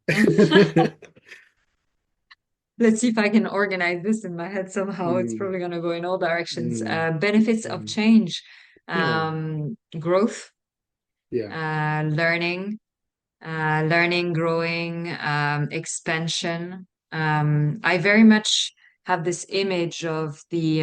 Let's see if I can organize this in my head somehow. It's Mm, probably going to go in all directions. mm, Benefits of mm. change, Yeah, growth, yeah, learning, growing, expansion. I very much have this image of the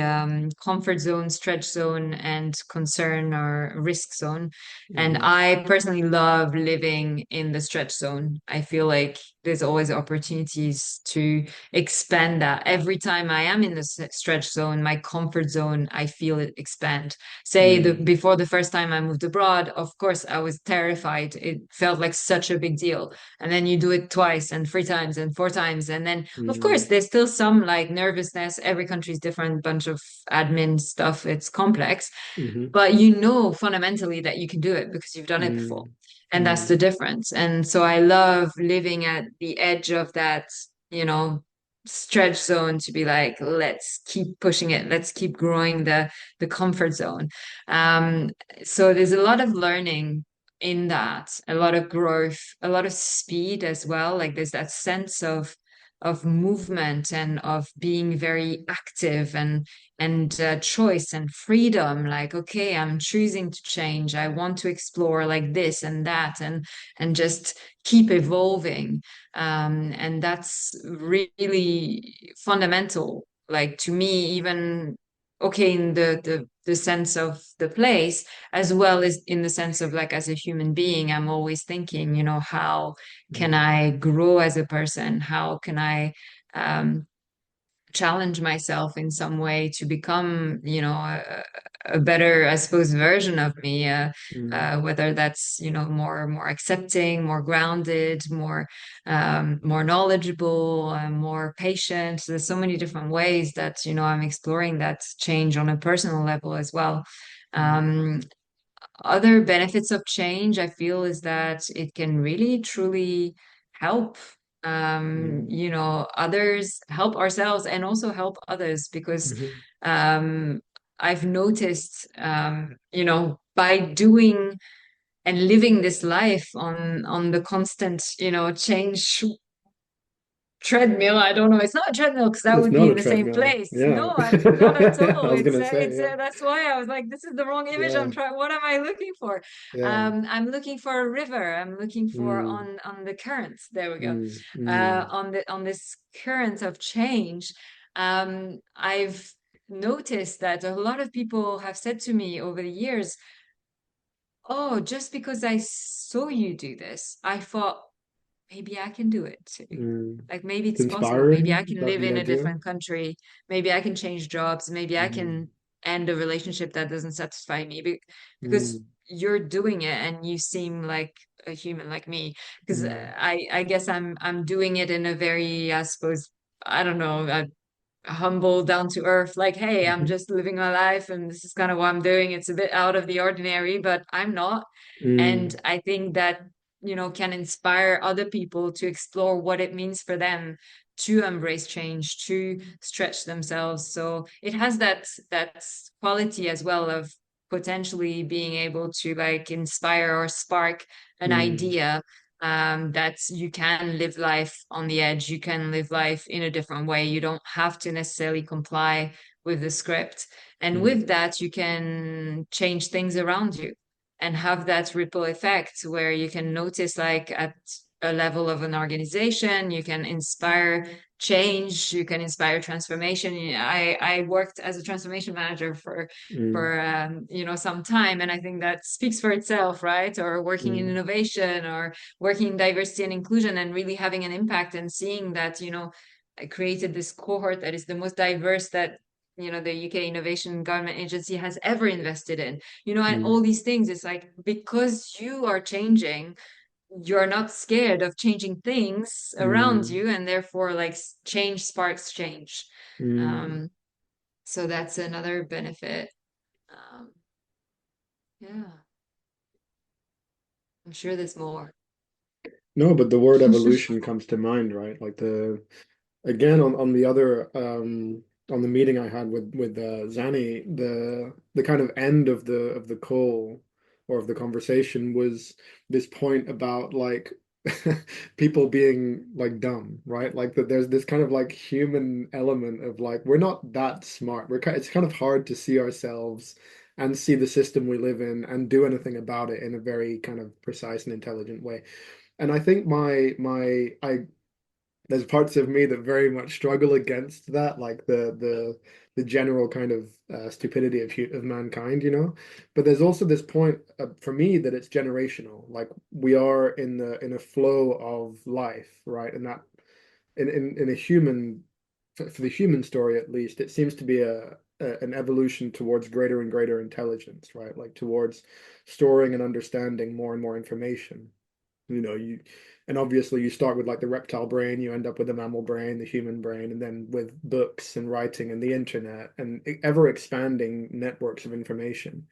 comfort zone, stretch zone, and concern or risk zone. And Hmm. I personally love living in the stretch zone. I feel like there's always opportunities to expand that. Every time I am in the stretch zone, my comfort zone, I feel it expand. Say Mm. before the first time I moved abroad, of course I was terrified. It felt like such a big deal. And then you do it twice and three times and four times. And then of course Mm. there's still some like nervousness. Every country is different, bunch of admin stuff. It's complex. Hmm. But you know fundamentally that you can do it because you've done it before. Mm. And that's Mm. the difference. And so I love living at the edge of that, you know, stretch zone to be like, let's keep pushing it, let's keep growing the comfort zone. Um, so there's a lot of learning in that, a lot of growth, a lot of speed as well. Like there's that sense of movement and of being very active and choice and freedom. Like, okay, I'm choosing to change, I want to explore like this and that, and just keep evolving. And that's really fundamental, like to me, even okay in the sense of the place, as well as in the sense of like as a human being, I'm always thinking, you know, how can Mm. I grow as a person? How can I um challenge myself in some way to become, you know, a better, I suppose, version of me, Mm. whether that's, you know, more accepting, more grounded, more knowledgeable, more patient. There's so many different ways that, you know, I'm exploring that change on a personal level as well. Mm. Um, Other benefits of change, I feel, is that it can really truly help, Mm. you know, others, help ourselves and also help others because Mhm. um, I've noticed, you know, by doing and living this life on the constant, you know, change treadmill. I don't know. It's not a treadmill because that It's would be not in a the same treadmill. place. Yeah. No, not at I all. was gonna say, It's yeah. that's why I was like, this is the wrong image I'm Yeah. trying. What am I looking for? Yeah. I'm looking for a river. I'm looking for Mm. on the currents. There we go. Mm. Mm. On this current of change. I've noticed that a lot of people have said to me over the years, "Oh, just because I saw you do this, I thought." Maybe I can do it too. Mm. Like maybe It's it's possible. Maybe I inspiring. Is can that live the in a idea? different country. Maybe I can change jobs. Maybe I Mm. can end a relationship that doesn't satisfy me because Mm. you're doing it and you seem like a human like me. Because Mm. I guess I'm doing it in a very, I suppose, I don't know, humble, down to earth, like, hey, I'm Mhm. just living my life and this is kind of what I'm doing. It's a bit out of the ordinary, but I'm not. And Mm. I think that, you know, can inspire other people to explore what it means for them to embrace change, to stretch themselves. So it has that quality as well of potentially being able to like inspire or spark an Mm. idea, that you can live life on the edge, you can live life in a different way. You don't have to necessarily comply with the script. And Mm. with that, you can change things around you and have that ripple effect where you can notice, like, at a level of an organization, you can inspire change, you can inspire transformation. I worked as a transformation manager Mm. for you know, some time, and I think that speaks for itself, right? Or working in Mm. innovation or working in diversity and inclusion and really having an impact and seeing that, you know, I created this cohort that is the most diverse that, you know, the UK Innovation Government Agency has ever invested in, you know, and Mm. all these things. It's like because you are changing, you're not scared of changing things around Mm. you, and therefore, like, change sparks change. Mm. Um, so that's another benefit. Um, yeah, I'm sure there's more. No, but the word evolution comes to mind, right? Like again on the other on the meeting I had with Zani, the kind of end of the call or of the conversation was this point about like people being like dumb, right? Like that there's this kind of like human element of like we're not that smart. It's kind of hard to see ourselves and see the system we live in and do anything about it in a very kind of precise and intelligent way. And I think my there's parts of me that very much struggle against that, like the general kind of stupidity of mankind, you know. But there's also this point for me that it's generational. Like we are in a flow of life, right? And that in a human for the human story at least, it seems to be an evolution towards greater and greater intelligence, right? Like towards storing and understanding more and more information. You know, you and obviously you start with like the reptile brain, you end up with the mammal brain, the human brain, and then with books and writing and the internet and ever expanding networks of information.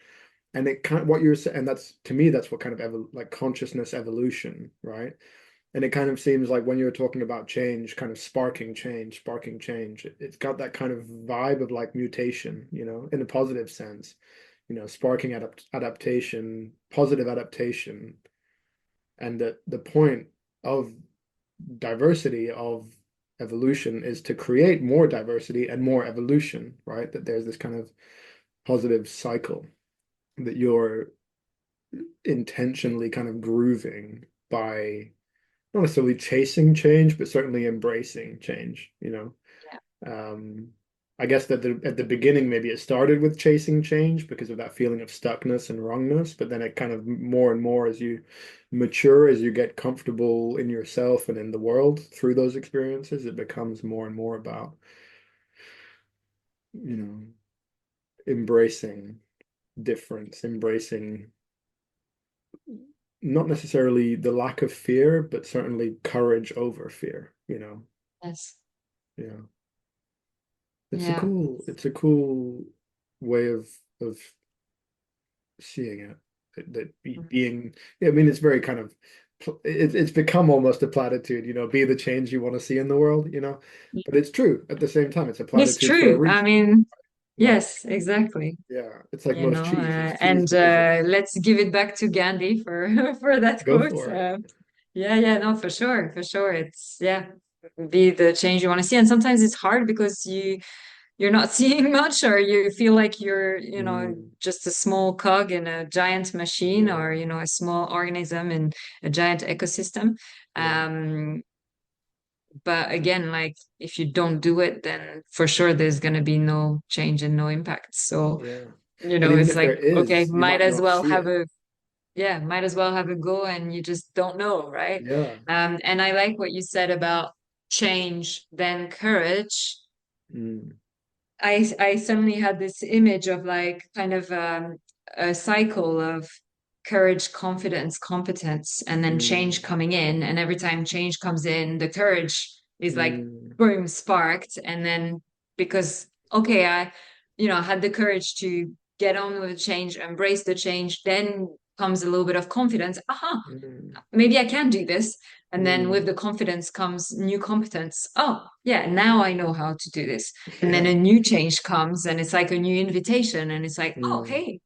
And it kind of what you're saying, and that's to me, that's what kind of like consciousness evolution, right? And it kind of seems like when you're talking about change, kind of sparking change, it's got that kind of vibe of like mutation, you know, in a positive sense, you know, sparking adaptation, positive adaptation. And that the point of diversity, of evolution, is to create more diversity and more evolution, right? That there's this kind of positive cycle that you're intentionally kind of grooving by not necessarily chasing change, but certainly embracing change, you know. Yeah. Um, I guess that at the beginning, maybe it started with chasing change because of that feeling of stuckness and wrongness, but then it kind of more and more as you mature, as you get comfortable in yourself and in the world through those experiences, it becomes more and more about, you know, embracing difference, embracing not necessarily the lack of fear, but certainly courage over fear, you know. Yes. Yeah. Yeah. It's a cool way of seeing it. Being, yeah, I mean, it's very kind of, it's become almost a platitude, you know, be the change you want to see in the world, you know, but it's true at the same time. It's a It's platitude for a true. I reason. mean, Like, yes, exactly. yeah, it's like most cheese. It's cheese And because it's let's give it back to Gandhi for for that go quote. for it. Yeah, yeah, no, for sure, for sure. It's yeah, be the change you want to see. And sometimes it's hard because you're not seeing much, or you feel like you're, Mm, just a small cog in a giant machine, or yeah, a small organism in a giant ecosystem. yeah, Um, but again, like if you don't do it, then for sure there's gonna be no change and no impact. So, yeah. And even it's if there like, okay, is, you might might as not well see have it. a yeah, might as well have a go, and you just don't know, right? Yeah. And I like what you said about change, then courage. Mm, I suddenly had this image of like kind of a cycle of courage, confidence, competence, and then change mm, coming in. And every time change comes in, the courage is like mm, boom, sparked. And then because okay, had the courage to get on with the change, embrace the change, then comes a little bit of confidence. Aha, mm, maybe I can do this. And then with mm. the confidence comes new competence. Oh, yeah, now I know how to do this. And then Yeah. a new change comes and it's like a new invitation. And it's like, oh, Mm, hey,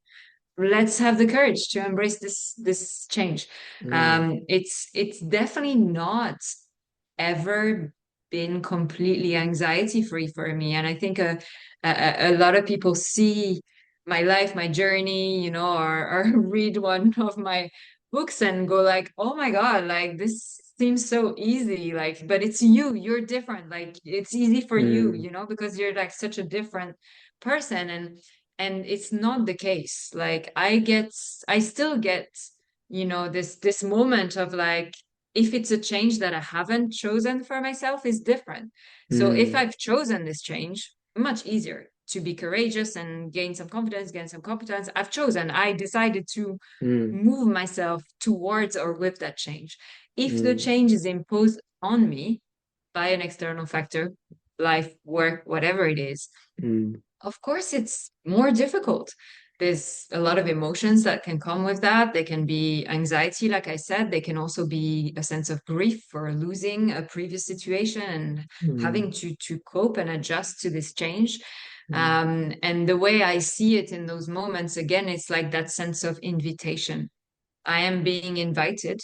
let's have the courage to embrace this change. mm, It's definitely not ever been completely anxiety free for me. And I think a lot of people see my life, my journey, or read one of my books and go like, oh my God, like this seems so easy. Like, but it's you, you're different. Like it's easy for you, mm, because you're like such a different person. And it's not the case. Like I still get, this moment of like, if it's a change that I haven't chosen for myself, is different. So if mm, I've chosen this change, much easier to be courageous and gain some confidence, gain some competence. I decided to mm, move myself towards or with that change. If the mm, change is imposed on me by an external factor, life, work, whatever it is, mm, of course, it's more difficult. There's a lot of emotions that can come with that. They can be anxiety, like I said. They can also be a sense of grief for losing a previous situation and having mm, to cope and adjust to this change. mm, And the way I see it in those moments, again, it's like that sense of invitation. I am being invited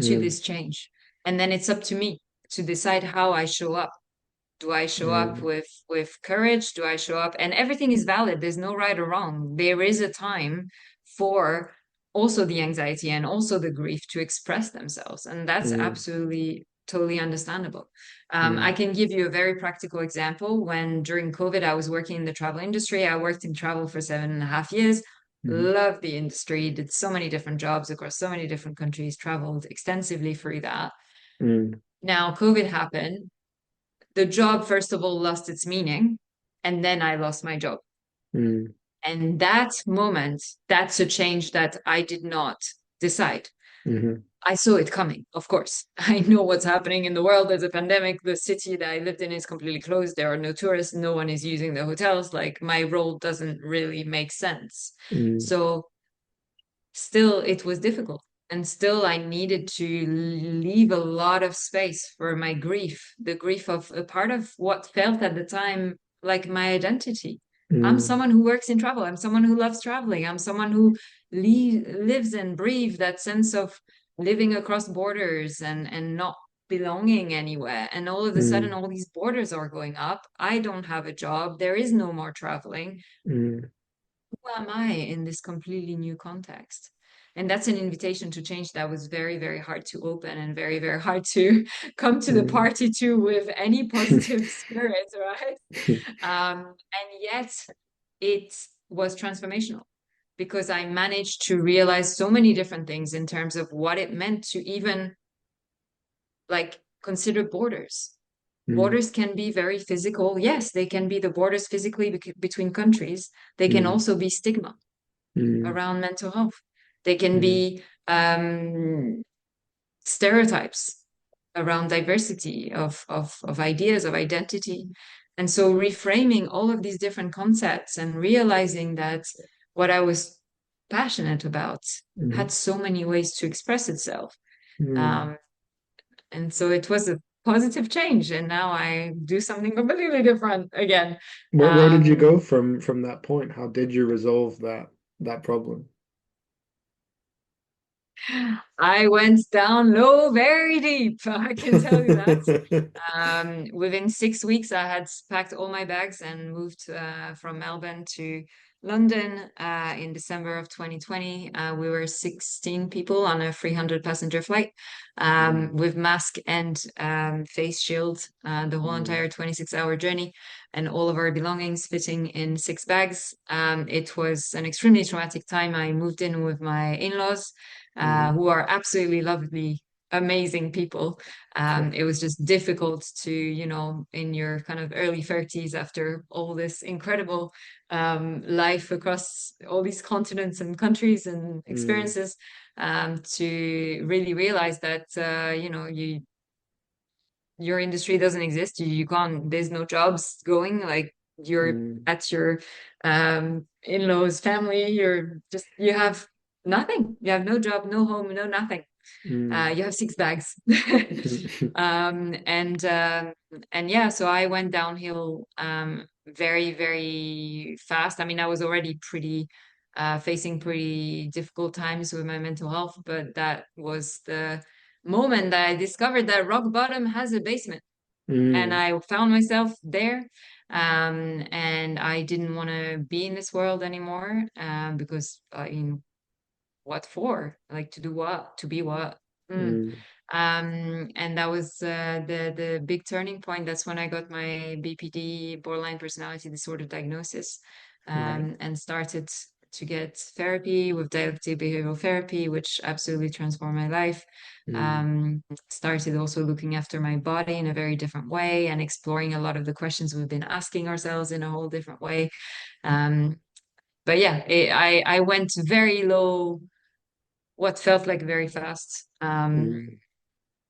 to mm, this change. And then it's up to me to decide how I show up. Do I show up mm, with courage? Do I show up? And everything is valid. There's no right or wrong. There is a time for also the anxiety and also the grief to express themselves. And that's mm, absolutely totally understandable. I Mm, can give you a very practical example. When during COVID, I was working in the travel industry. I worked in travel for 7.5 years. mm, Loved the industry, did so many different jobs across so many different countries, traveled extensively through that. mm, Now, COVID happened. The job, first of all, lost its meaning, and then I lost my job. mm, And that moment, that's a change that I did not decide. mhm, I saw it coming, of course. I know what's happening in the world. There's a pandemic. The city that I lived in is completely closed. There are no tourists. No one is using the hotels. Like my role doesn't really make sense. mm, So still, it was difficult. And still, I needed to leave a lot of space for my grief, the grief of a part of what felt at the time like my identity. I'm mm, someone who works in travel. I'm someone who loves traveling. I'm someone who lives and breathes that sense of living across borders and not belonging anywhere. And all of a sudden, mm, all these borders are going up. I don't have a job. There is no more traveling. mm, Who am I in this completely new context? And that's an invitation to change that was very, very hard to open and very, very hard to come to the mm. party to with any positive spirit, right? And yet it was transformational because I managed to realize so many different things in terms of what it meant to even like consider borders. Mm, Borders can be very physical. Yes, they can be the borders physically between countries. They can mm, also be stigma mm, around mental health. They can mm, be stereotypes around diversity of ideas, of identity. And so reframing all of these different concepts and realizing that what I was passionate about had mm, so many ways to express itself. mm. Um, and so it was a positive change. And now I do something completely different again. Where did you Um, go from that point? How did you resolve that problem? I went down low, very deep. I can tell you that. Within 6 weeks, I had packed all my bags and moved from Melbourne to London in December of 2020. We were 16 people on a 300 passenger flight Mm, with mask and face shield the whole mm, entire 26-hour journey and all of our belongings fitting in 6 bags. It was an extremely traumatic time. I moved in with my in-laws mm, who are absolutely lovely, amazing people. sure. It was just difficult to, in your kind of early 30s after all this incredible life across all these continents and countries and Mm, experiences, to really realize that, your industry doesn't exist. You can't, there's no jobs going. Like you're mm, at your in-laws family, you have nothing. You have no job, no home, no nothing. mm, You have 6 bags. um and um and yeah, so I went downhill very, very fast. I mean, I was already pretty facing pretty difficult times with my mental health, but that was the moment that I discovered that rock bottom has a basement, and mm, I found myself there. And I didn't want to be in this world anymore, because what for? Like to do what? To be what? Mm. mm, And that was the big turning point. That's when I got my BPD, borderline personality disorder diagnosis, right. and started to get therapy with dialectic behavioral therapy, which absolutely transformed my life. Mm, Started also looking after my body in a very different way and exploring a lot of the questions we've been asking ourselves in a whole different way. Um, but yeah, I went very low, what felt like very fast, mm,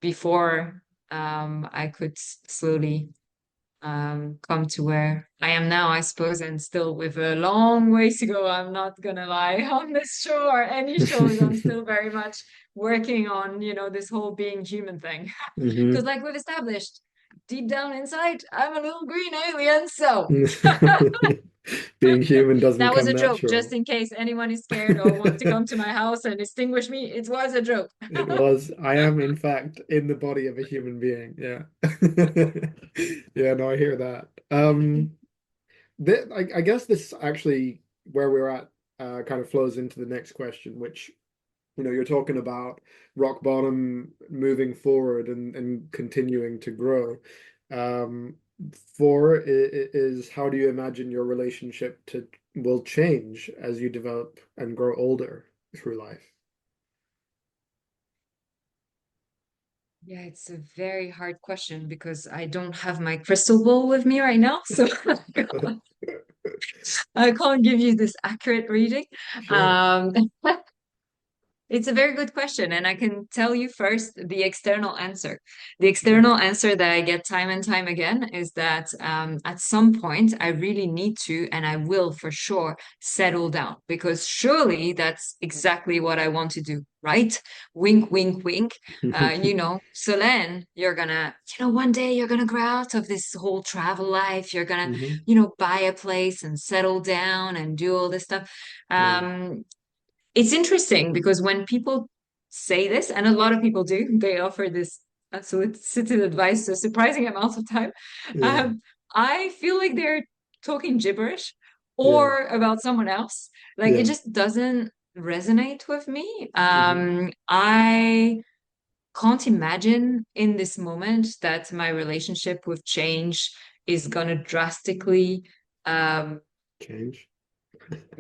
before I could slowly come to where I am now, I suppose, and still with a long ways to go. I'm not gonna lie on this show or any shows. I'm still very much working on, this whole being human thing. Because, mhm. like we've established, deep down inside, I'm a little green alien. So Being human doesn't that was come a joke, just natural. in case anyone is scared or wants to come to my house and extinguish me. It was a joke. It was, I am in fact in the body of a human being. Yeah. Yeah, no, I hear that. I guess this actually where we're at kind of flows into the next question, which You're talking about rock bottom, moving forward, and continuing to grow. Um, Four is how do you imagine your relationship to will change as you develop and grow older through life? Yeah, it's a very hard question because I don't have my crystal ball with me right now, so I can't give you this accurate reading. Sure. Um, It's a very good question, and I can tell you first the external answer. The Sure. external answer that I get time and time again is that at some point I really need to, and I will for sure, settle down because surely that's exactly what I want to do, right? Wink, wink, wink. Solène, one day you're gonna grow out of this whole travel life. You're gonna, Hmm. buy a place and settle down and do all this stuff. Yeah. It's interesting because when people say this, and a lot of people do, they offer this unsolicited advice a surprising amount of time. Yeah. Um, I feel like they're talking gibberish Yeah. or about someone else. Like it Yeah. just doesn't resonate with me. Hmm. I can't imagine in this moment that my relationship with change is gonna drastically um, Change.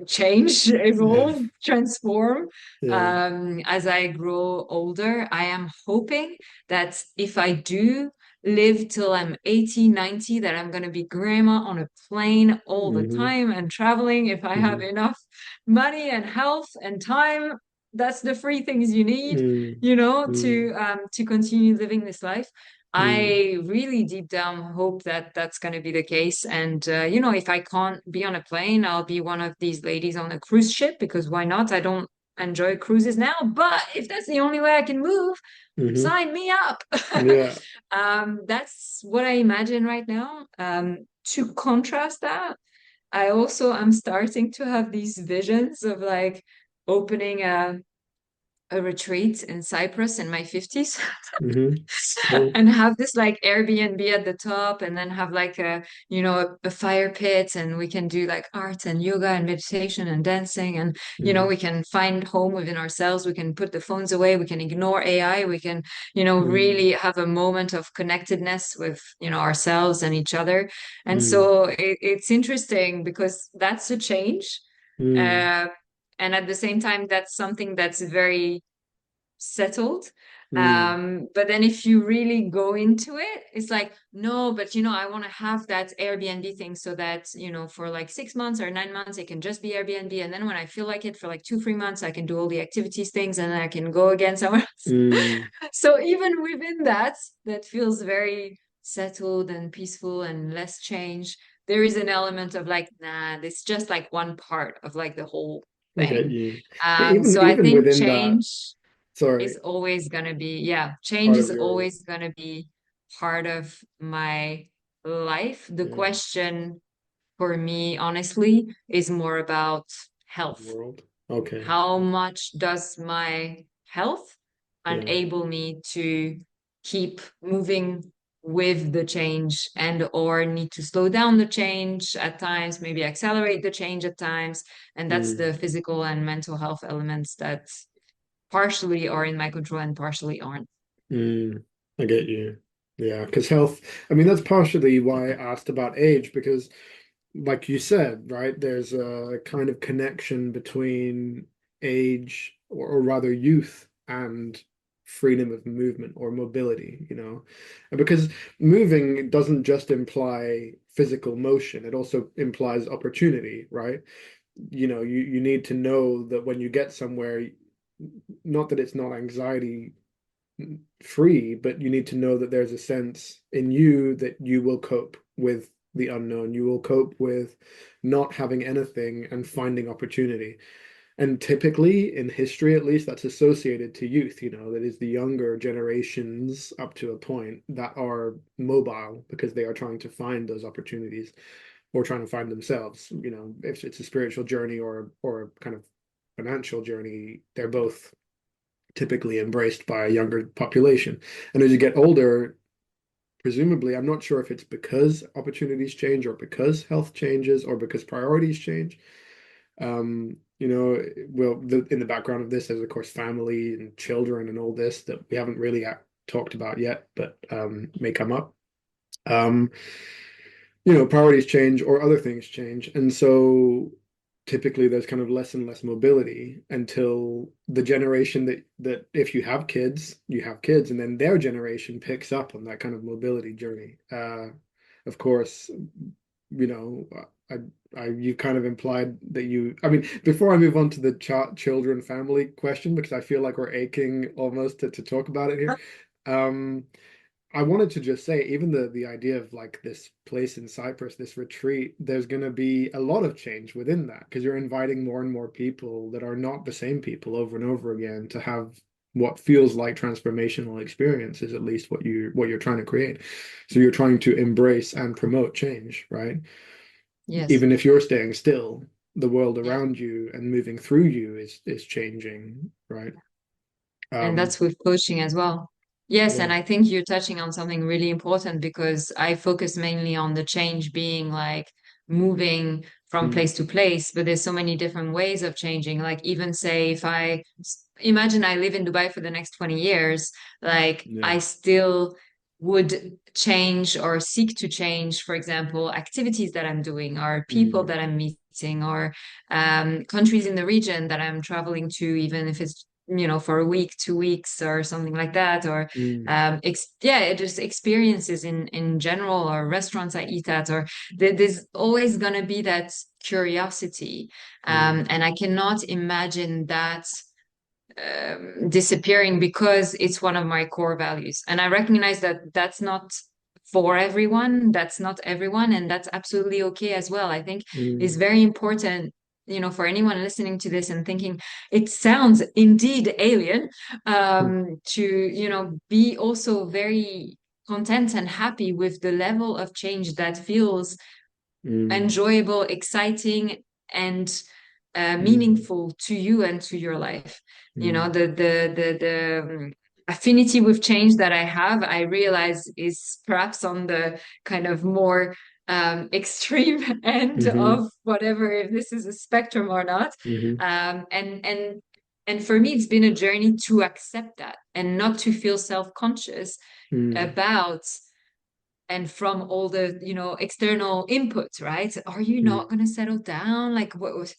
change, Yeah. evolve, transform Yeah. as I grow older. I am hoping that if I do live till I'm 80, 90, that I'm going to be grandma on a plane all the Hmm. time and traveling. If I have Hmm. enough money and health and time, that's the three things you need, Mm. Mm. to continue living this life. Mm. I really deep down hope that that's going to be the case. And, if I can't be on a plane, I'll be one of these ladies on a cruise ship because why not? I don't enjoy cruises now, but if that's the only way I can move, Hmm. sign me up. Yeah. That's what I imagine right now. To contrast that, I also am starting to have these visions of like opening a retreat in Cyprus in my 50s Hmm. Cool. and have this like Airbnb at the top and then have like a fire pit and we can do like art and yoga and meditation and dancing and Hmm. we can find home within ourselves. We can put the phones away. We can ignore AI. We can, Mm. really have a moment of connectedness with, ourselves and each other. And Mm. so it's interesting because that's a change. Mm. Uh, and at the same time, that's something that's very settled. Mm. But then if you really go into it, it's like, no, but I want to have that Airbnb thing so that, for like 6 months or 9 months, it can just be Airbnb. And then when I feel like it for like 2, 3 months, I can do all the activities things and then I can go again somewhere else. Mm. So even within that, that feels very settled and peaceful and less change. There is an element of like, nah, this is just like one part of like the whole I get thing. you. So I Even think within that, change sorry, is always going to be, yeah, change part is of your, always going to be part of my life. The yeah, question for me, honestly, is more about health. world. Okay. How much does my health Yeah. enable me to keep moving with the change and or need to slow down the change at times, maybe accelerate the change at times. And that's Mm. the physical and mental health elements that partially are in my control and partially aren't. Mm. I get you. Yeah, because health, I mean, that's partially why I asked about age, because like you said, right, there's a kind of connection between age, or rather youth, and freedom of movement or mobility. And because moving doesn't just imply physical motion, it also implies opportunity, right? You need to know that when you get somewhere, not that it's not anxiety free, but you need to know that there's a sense in you that you will cope with the unknown. You will cope with not having anything and finding opportunity. And typically, in history at least, that's associated to youth. That is the younger generations up to a point that are mobile because they are trying to find those opportunities or trying to find themselves. If it's a spiritual journey or a kind of financial journey, they're both typically embraced by a younger population. And as you get older, presumably, I'm not sure if it's because opportunities change or because health changes or because priorities change. you know, well, in the background of this, there's of course family and children and all this that we haven't really talked about yet, but may come up. Um, you know, priorities change or other things change, and so typically there's kind of less and less mobility until the generation that if you have kids, and then their generation picks up on that kind of mobility journey. Of course, you know, you kind of implied that I mean, before I move on to the children family question, because I feel like we're aching almost to talk about it here. Um, I wanted to just say, even the idea of like this place in Cyprus, this retreat, there's going to be a lot of change within that because you're inviting more and more people that are not the same people over and over again to have what feels like transformational experiences, at least what you're trying to create. So you're trying to embrace and promote change, right? Yes. Even if you're staying still, the world Yeah. around you and moving through you is changing, right? And Um, that's with coaching as well. Yes, yeah. and I think you're touching on something really important because I focus mainly on the change being like moving from Mm, place to place, but there's so many different ways of changing. Like even say if I imagine I live in Dubai for the next 20 years, like yeah. I still would change or seek to change, for example, activities that I'm doing or people Mm, that I'm meeting or countries in the region that I'm traveling to, even if it's for a week, 2 weeks, or something like that, or mm, it just experiences in general, or restaurants I eat at, or there's always gonna be that curiosity, mm, and I cannot imagine that disappearing because it's one of my core values. And I recognize that that's not for everyone, that's not everyone, and that's absolutely okay as well. I think it's mm, very important, for anyone listening to this and thinking it sounds indeed alien, mm, to, be also very content and happy with the level of change that feels mm, enjoyable, exciting, and mm, meaningful to you and to your life. mm, The affinity with change that I have, I realize is perhaps on the kind of more extreme end mhm, of whatever, if this is a spectrum or not. mhm, And for me, it's been a journey to accept that and not to feel self-conscious mm, about and from all the external inputs, right? Are you not mm, going to settle down? Like what was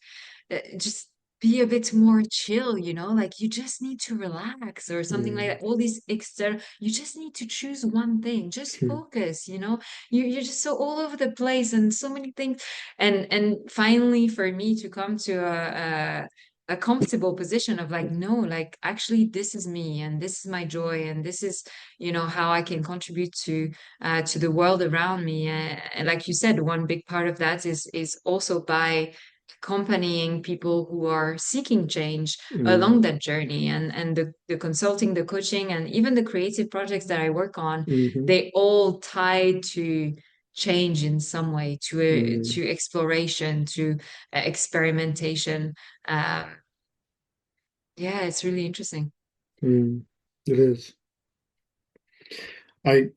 just be a bit more chill, like you just need to relax or something like mm, that. All these external, you just need to choose one thing, just mm, focus, you're just so all over the place and so many things. And finally for me to come to a comfortable position of like, no, like actually this is me and this is my joy and this is how I can contribute to the world around me. And like you said, one big part of that is also by accompanying people who are seeking change mm, along that journey, and the consulting, the coaching, and even the creative projects that I work on, mhm, they all tie to change in some way, mm, to exploration, to experimentation. Um, yeah, it's really interesting. mm. It is. I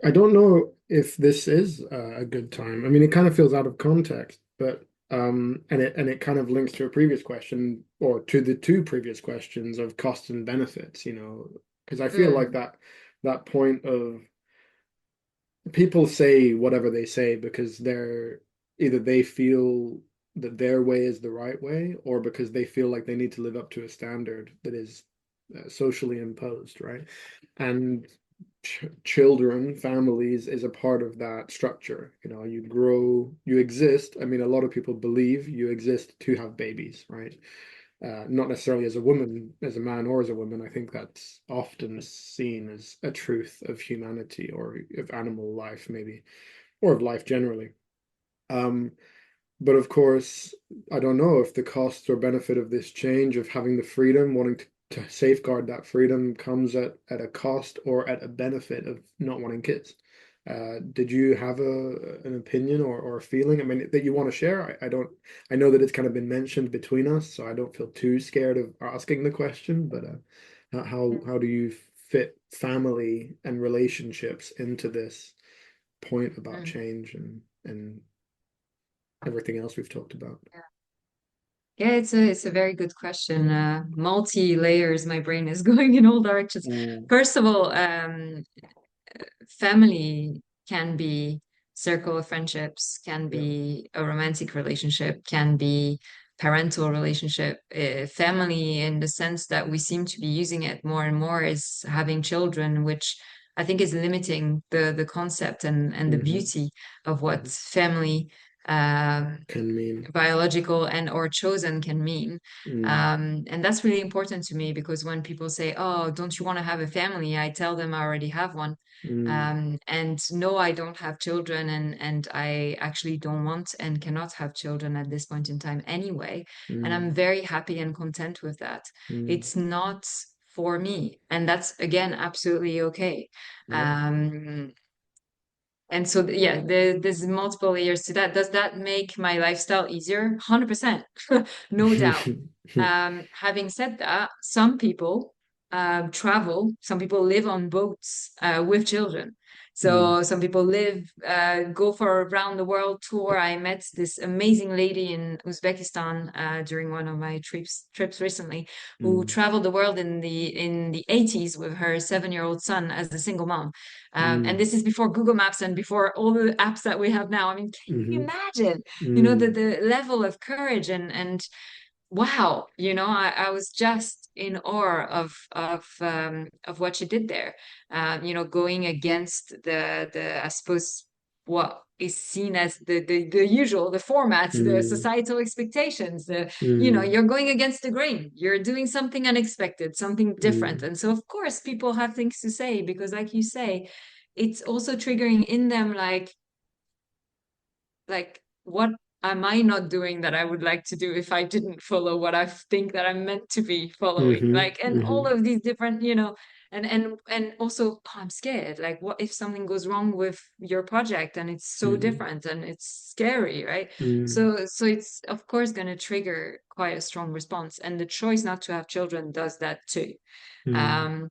I don't know if this is a good time. I mean, it kind of feels out of context, but and it kind of links to a previous question or to the two previous questions of cost and benefits, you know, because I feel like Mm, that point of people say whatever they say because either they feel that their way is the right way or because they feel like they need to live up to a standard that is socially imposed, right? And children, families is a part of that structure. You know, you grow, you exist. I mean, a lot of people believe you exist to have babies, right? Not necessarily as a woman, as a man, or as a woman. I think that's often seen as a truth of humanity or of animal life, maybe, or of life generally. Um, but of course, I don't know if the cost or benefit of this change of having the freedom, wanting to safeguard that freedom comes at a cost or at a benefit of not wanting kids. Did you have an opinion or a feeling? I mean, that you want to share? I don't. I know that it's kind of been mentioned between us, so I don't feel too scared of asking the question. But how do you fit family and relationships into this point about mm. change and everything else we've talked about? Yeah, it's a very good question. Multi layers, my brain is going in all directions. Mm, First of all, family can be circle of friendships, can yeah. be a romantic relationship, can be parental relationship. Family, in the sense that we seem to be using it more and more, is having children, which I think is limiting the concept and the Hmm. beauty of what Hmm. family, um, Can mean. biological and or chosen, can mean. Mm, And that's really important to me, because when people say, "Oh, don't you want to have a family?" I tell them I already have one. mm, And no, I don't have children, and I actually don't want and cannot have children at this point in time anyway. And mm, I'm very happy and content with that. mm. It's not for me, and that's again absolutely okay. Yeah. Um, and so, yeah, there's multiple layers to that. Does that make my lifestyle easier? 100%, no doubt. Having said that, some people travel, some people live on boats with children. Mm, So some people go for a round the world tour. I met this amazing lady in Uzbekistan during one of my trips recently, who mm, traveled the world in the 80s with her 7-year-old son as a single mom. And mm, this is before Google Maps and before all the apps that we have now. I mean, can you mhm, imagine, mm, the level of courage and wow, I was just in awe of what she did there. Going against the I suppose what is seen as the usual, the format, the mm, societal expectations. mm, You're going against the grain. You're doing something unexpected, something different. mm, And so of course people have things to say, because like you say, it's also triggering in them, what am I not doing that I would like to do if I didn't follow what I think that I'm meant to be following? mhm, Like, and all mhm, of these different, and also, oh, I'm scared. Like, what if something goes wrong with your project and it's so mhm, different and it's scary, right? mm, So it's of course going to trigger quite a strong response, and the choice not to have children does that too. mm, Um,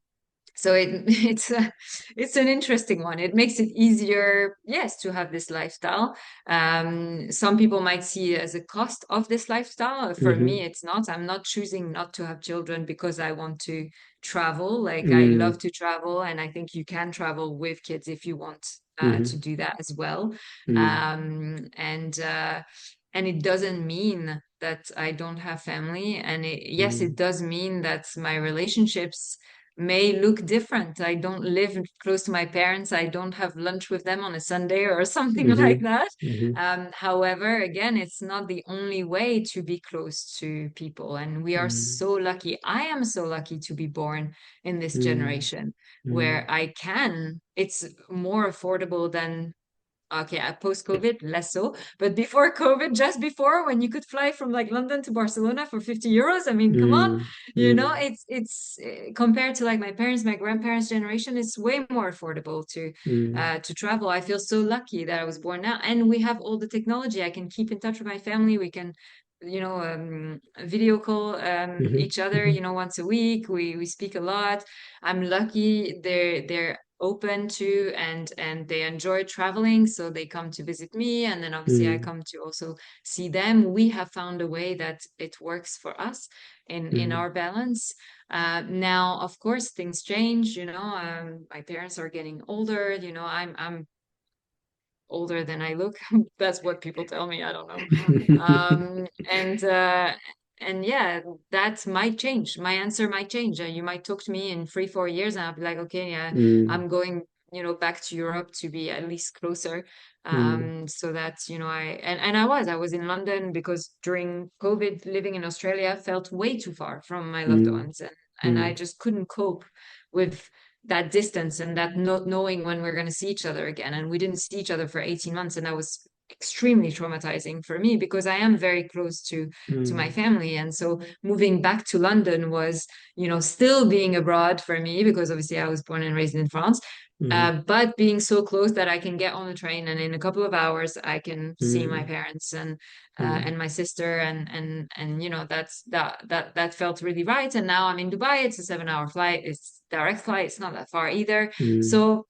so it's an interesting one. It makes it easier, yes, to have this lifestyle. Some people might see it as a cost of this lifestyle. For me, mhm, it's not. I'm not choosing not to have children because I want to travel. Like, I love mm, to travel, and I think you can travel with kids if you want to mhm, do that as well. mm, And it doesn't mean that I don't have family. And yes, it mm, does mean that my relationships may look different. I don't live close to my parents. I don't have lunch with them on a Sunday or something like mhm, that. mhm, However, again, it's not the only way to be close to people. And we are mm, so lucky. I am so lucky to be born in this mm, generation mm, where it's more affordable than. Okay, post-COVID, less so. But before COVID, just before, when you could fly from like London to Barcelona for 50 euros, I mean, come on, mm, mm, it's compared to like my parents, my grandparents' generation, it's way more affordable mm, to travel. I feel so lucky that I was born now, and we have all the technology. I can keep in touch with my family. We can, video call mhm, each other, mhm, once a week. We speak a lot. I'm lucky they're open to and they enjoy traveling, so they come to visit me, and then obviously I mm, come to also see them. We have found a way that it works for us in mm, our balance. Now of course things change, my parents are getting older, I'm older than I look. That's what people tell me. I don't know. Um, and uh, and yeah, that might change. My answer might change. You might talk to me in 3, 4 years, and I'll be like, okay, yeah, mm, I'm going, back to Europe to be at least closer. mm, So that, I was in London because during COVID, living in Australia felt way too far from my loved mm, ones, and I mm, just couldn't cope with that distance and that not knowing when we're going to see each other again. And we didn't see each other for 18 months. And that was extremely traumatizing for me because I am very close to my mm, family. And so moving back to London was, still being abroad for me because obviously I was born and raised in France. mm, But being so close that I can get on the train and in a couple of hours I can see my mm, parents mm, and my sister and that felt really right. And now I'm in Dubai. It's a 7-hour flight. It's direct flight. It's not that far either. mm, So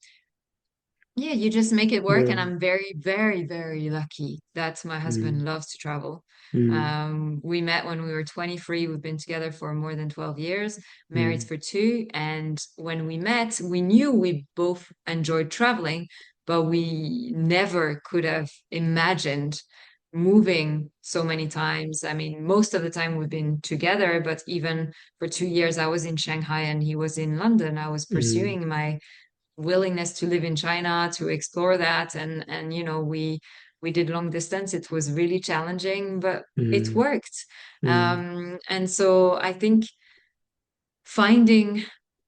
Yeah, you just make it work, Yeah. and I'm very, very, very lucky that my Mm, husband loves to travel. mm, We met when we were 23. We've been together for more than 12 years, married mm, for two. And when we met, we knew we both enjoyed traveling, but we never could have imagined moving so many times. I mean, most of the time we've been together, but even for 2 years, I was in Shanghai and he was in London. I was mm, pursuing my willingness to live in China, to explore that. And we did long distance. It was really challenging, but it mm, worked. mm, And so I think finding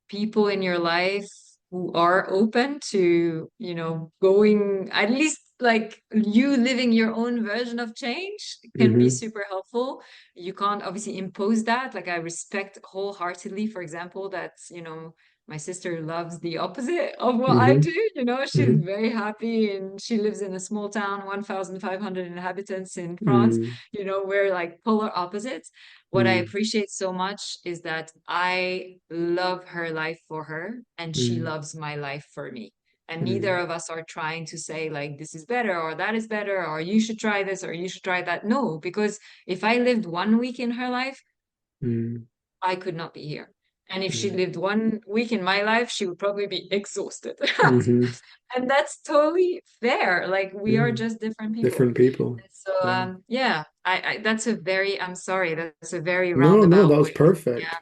people in your life who are open to, going at least like you living your own version of change can be mhm, super helpful. You can't obviously impose that. Like I respect wholeheartedly, for example, that, my sister loves the opposite of what I mhm, do. She's mhm, very happy and she lives in a small town, 1,500 inhabitants in France. mm, We're like polar opposites. What I mm, appreciate so much is that I love her life for her and she mm, loves my life for me. And neither mm, of us are trying to say, like, this is better or that is better or you should try this or you should try that. No, because if I lived 1 week in her life, mm, I could not be here. And if she mm, lived 1 week in my life, she would probably be exhausted. mhm. And that's totally fair. Like we are Yeah. just different people. Different people. And so Yeah. yeah, that's a very, I'm sorry, that's a very No, no, that roundabout was way. Yeah. perfect.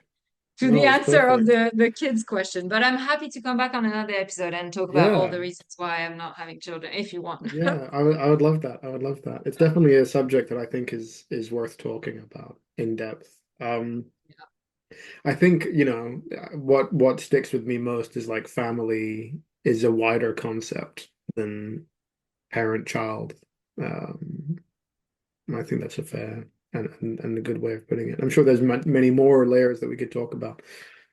To No, the it was answer of perfect. the kids question. But I'm happy to come back on another episode and talk about all Yeah. the reasons why I'm not having children if you want. Yeah, I would love that. I would love that. It's definitely a subject that I think is worth talking about in depth. I think, what sticks with me most is like family is a wider concept than parent-child. Um, I think that's a fair and a good way of putting it. I'm sure there's many more layers that we could talk about,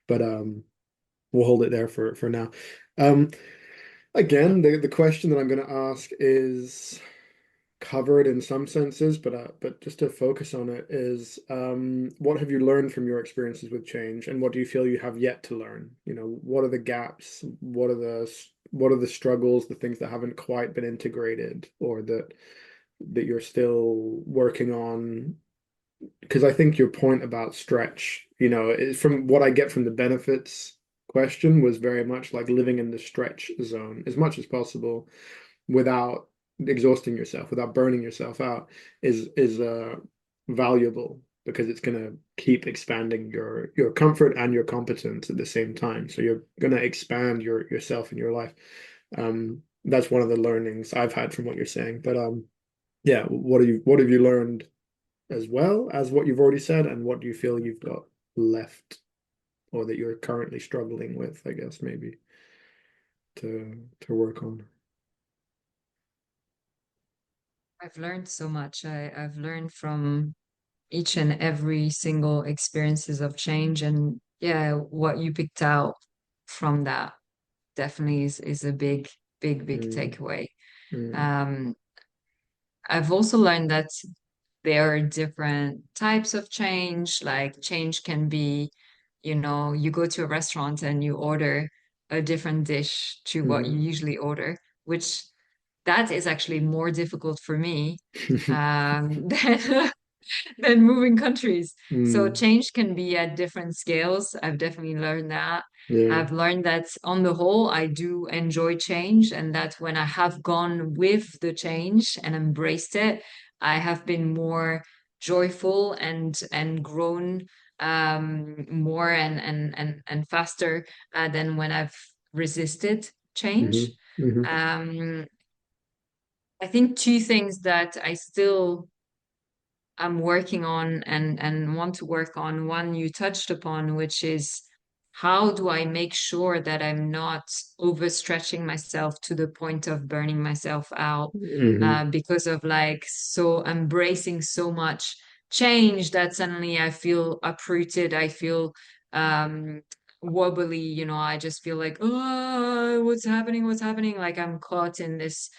but we'll hold it there for now. Um, Again, the question that I'm going to ask is covered in some senses, but just to focus on it is what have you learned from your experiences with change, and what do you feel you have yet to learn? What are the gaps? What are the struggles, the things that haven't quite been integrated, or that you're still working on? Because I think your point about stretch, is from what I get from the benefits question was very much like living in the stretch zone as much as possible without exhausting yourself, without burning yourself out, is valuable because it's going to keep expanding your comfort and your competence at the same time. So you're going to expand yourself and your life. That's one of the learnings I've had from what you're saying. But yeah, what have you learned as well as what you've already said, and what do you feel you've got left or that you're currently struggling with, I guess maybe to work on? I've learned so much. I've learned from each and every single experiences of change. And yeah, what you picked out from that definitely is a big, big, big Mm, takeaway. mm, Um, I've also learned that there are different types of change. Like change can be, you go to a restaurant and you order a different dish to what you mm. usually order, which that is actually more difficult for me than than moving countries. So Mm, change can be at different scales. I've definitely learned that. yeah. I've learned that on the whole, I do enjoy change, and that when I have gone with the change and embraced it, I have been more joyful and grown more and faster than when I've resisted change. Hmm. Hmm. Um, I think two things that I still I'm working on and want to work on. One you touched upon, which is how do I make sure that I'm not overstretching myself to the point of burning myself out Hmm. because of like so embracing so much change that suddenly I feel uprooted. I feel um wobbly, I just feel like, oh, what's happening? What's happening? Like I'm caught in this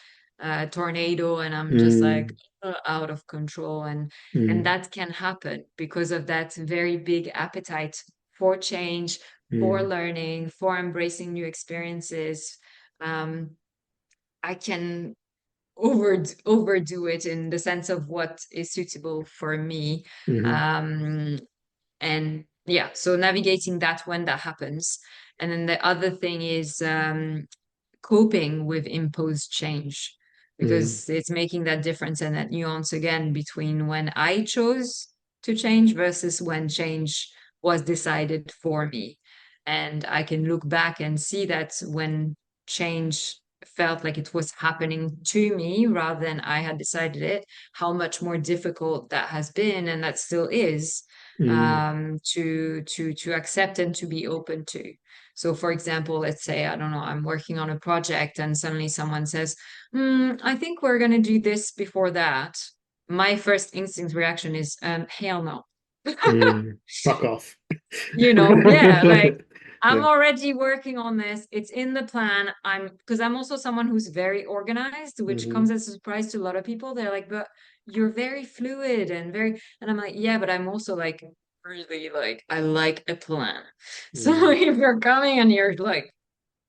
tornado and I'm just like Mm, out of control. And mm, that can happen because of that very big appetite for change, for mm, learning, for embracing new experiences. Um, I can overdo it in the sense of what is suitable for me. Hmm. Um, and yeah, so navigating that when that happens. And then the other thing is coping with imposed change, Mm. because it's making that difference and that nuance again between when I chose to change versus when change was decided for me. And I can look back and see that when change felt like it was happening to me rather than I had decided it, how much more difficult that has been and that still is, Mm. to accept and to be open to. So, for example, let's say, I don't know, I'm working on a project and suddenly someone says, I think we're going to do this before that. My first instinct reaction is, hell no. Mm. Fuck off. Yeah, like I'm Yeah. already working on this. It's in the plan. Because I'm also someone who's very organized, which comes Hmm. as a surprise to a lot of people. They're like, but you're very fluid and very, and I'm like, yeah, but I'm also like, really like, I like a plan. So Mm. if you're coming and you're like,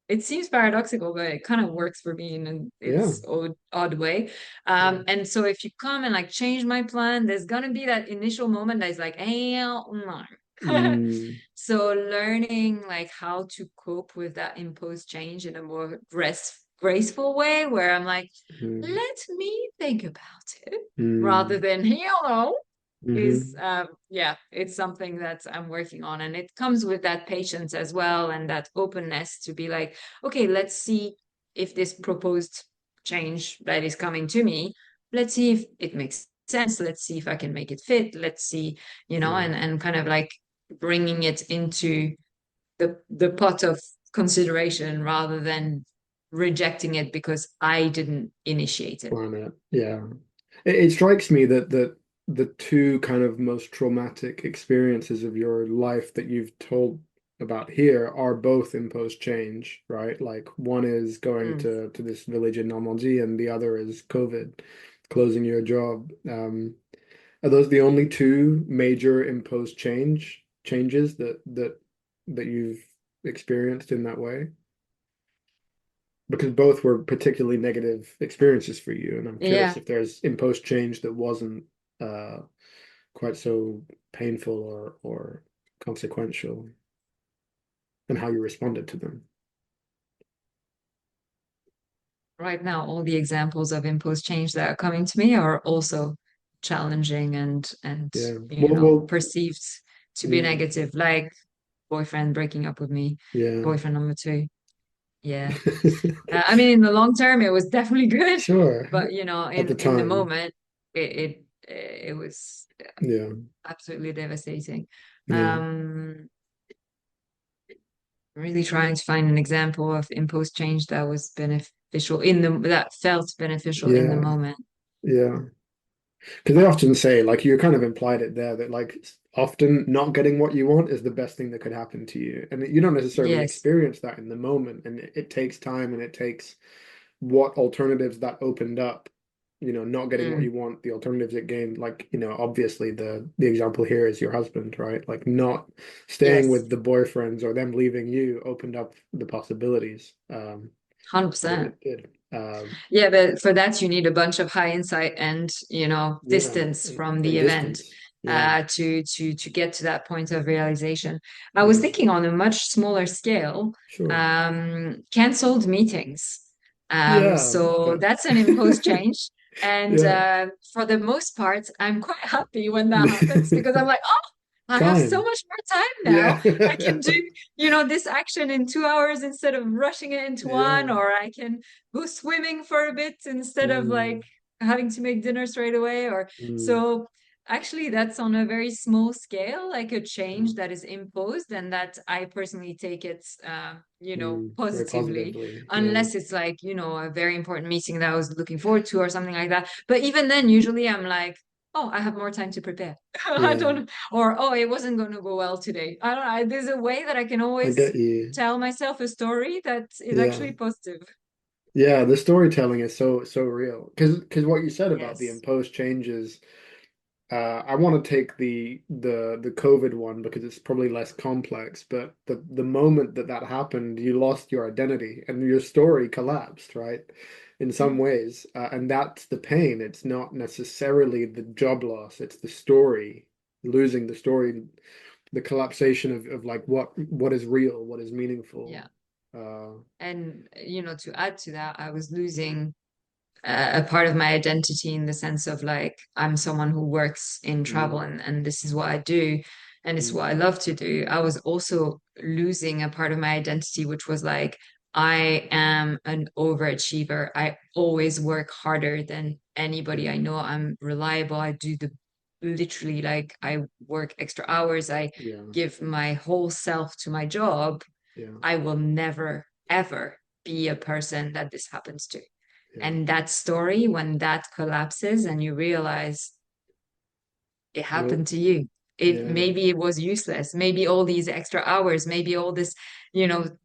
it seems paradoxical, but it kind of works for me in Yeah. its odd way. Yeah. And so if you come and like change my plan, there's gonna be that initial moment that is like, hell no. Mm. So learning like how to cope with that imposed change in a more graceful way, where I'm like, Mm. let me think about it, rather Mm. than hell no, is Hmm. yeah, it's something that I'm working on, and it comes with that patience as well and that openness to be like, okay, let's see if this proposed change that is coming to me, let's see if it makes sense, let's see if I can make it fit, let's see, Yeah. and kind of like bringing it into the pot of consideration rather than rejecting it because I didn't initiate it. Planet. Yeah. It strikes me that the two kind of most traumatic experiences of your life that you've told about here are both imposed change, right? Like one is going Mm. to this village in Normandy, and the other is COVID, closing your job. Are those the only two major imposed changes that you've experienced in that way? Because both were particularly negative experiences for you, and I'm curious Yeah. if there's imposed change that wasn't uh, quite so painful or consequential, and how you responded to them. Right now, all the examples of imposed change that are coming to me are also challenging and Yeah. Well, perceived to be yeah, negative, like boyfriend breaking up with me, yeah. boyfriend number two. Yeah. I mean, in the long term, it was definitely good, Sure. but At the in the time, moment, it was yeah, absolutely devastating. yeah, Um, really trying to find an example of imposed change that was beneficial that felt beneficial in the yeah, moment. yeah. Because they often say, like you kind of implied it there, that like often not getting what you want is the best thing that could happen to you, and you don't necessarily Yes. experience that in the moment, and it takes time, and it takes what alternatives that opened up. Not getting what Mm, you want, the alternatives it gained, like, obviously the example here is your husband, right? Like not staying yes. with the boyfriends or them leaving you opened up the possibilities. So 100%. it did. Yeah, but for that you need a bunch of high insight and, Yeah, distance from the and event distance. Yeah, to get to that point of realization. I was yeah, thinking on a much smaller scale, sure. canceled meetings. Yeah, So fair. that's an imposed change. And Yeah, for the most part, I'm quite happy when that happens because I'm like, oh, I have so fine. much more time now. Yeah, I can do, this action in 2 hours instead of rushing it into one, yeah. or I can go swimming for a bit instead of Mm, like having to make dinner straight away. Or mm, so actually that's on a very small scale, like a yeah, change that is imposed and that I personally take it, very positively, positively. Yeah. unless it's like, a very important meeting that I was looking forward to or something like that. But even then, usually I'm like, oh, I have more time to prepare. I Yeah, don't, or oh, it wasn't going to go well today. I don't know. There's a way that I can I always get you. tell myself a story that is Yeah. actually positive. Yeah, the storytelling is so real. Because what you said about the Yes. imposed changes, I want to take the COVID one because it's probably less complex, but the moment that happened, you lost your identity and your story collapsed, right? in some ways, and that's the pain. It's not necessarily the job loss, it's the story, losing the story, the collapsation of like what is real, what is meaningful. Yeah. uh And, to add to that, I was losing a part of my identity in the sense of like, I'm someone who works in travel mm, and this is what I do and it's mm, what I love to do. I was also losing a part of my identity, which was like, I am an overachiever. I always work harder than anybody I know. I'm reliable. I do the literally like I work extra hours. I yeah, give my whole self to my job. yeah, I will never, ever be a person that this happens to. yeah, And that story, when that collapses and you realize it well, happened to you, it yeah, maybe it was useless. Maybe all these extra hours, maybe all this,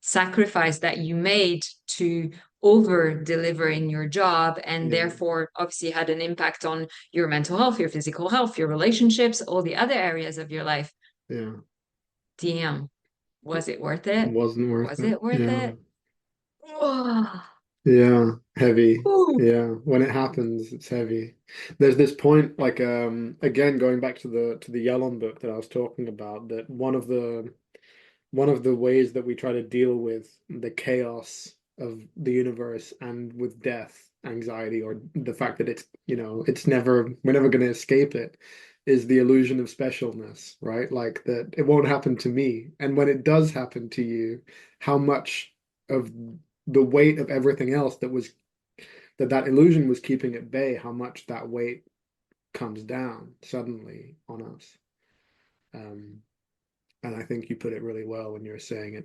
sacrifice that you made to over deliver in your job and yeah, therefore obviously had an impact on your mental health, your physical health, your relationships, all the other areas of your life. yeah. Damn, was it worth It it? wasn't worth Was it. it worth Yeah. it? Oh, Yeah, heavy. ooh. Yeah, when it happens, it's heavy. There's this point, like again, going back to the Yellon book that I was talking about, that one of the ways that we try to deal with the chaos of the universe and with death, anxiety, or the fact that it's never we're never going to escape it, is the illusion of specialness, right? Like that it won't happen to me. And when it does happen to you, how much of the weight of everything else that illusion was keeping at bay, how much that weight comes down suddenly on us. Um, and I think you put it really well when you're saying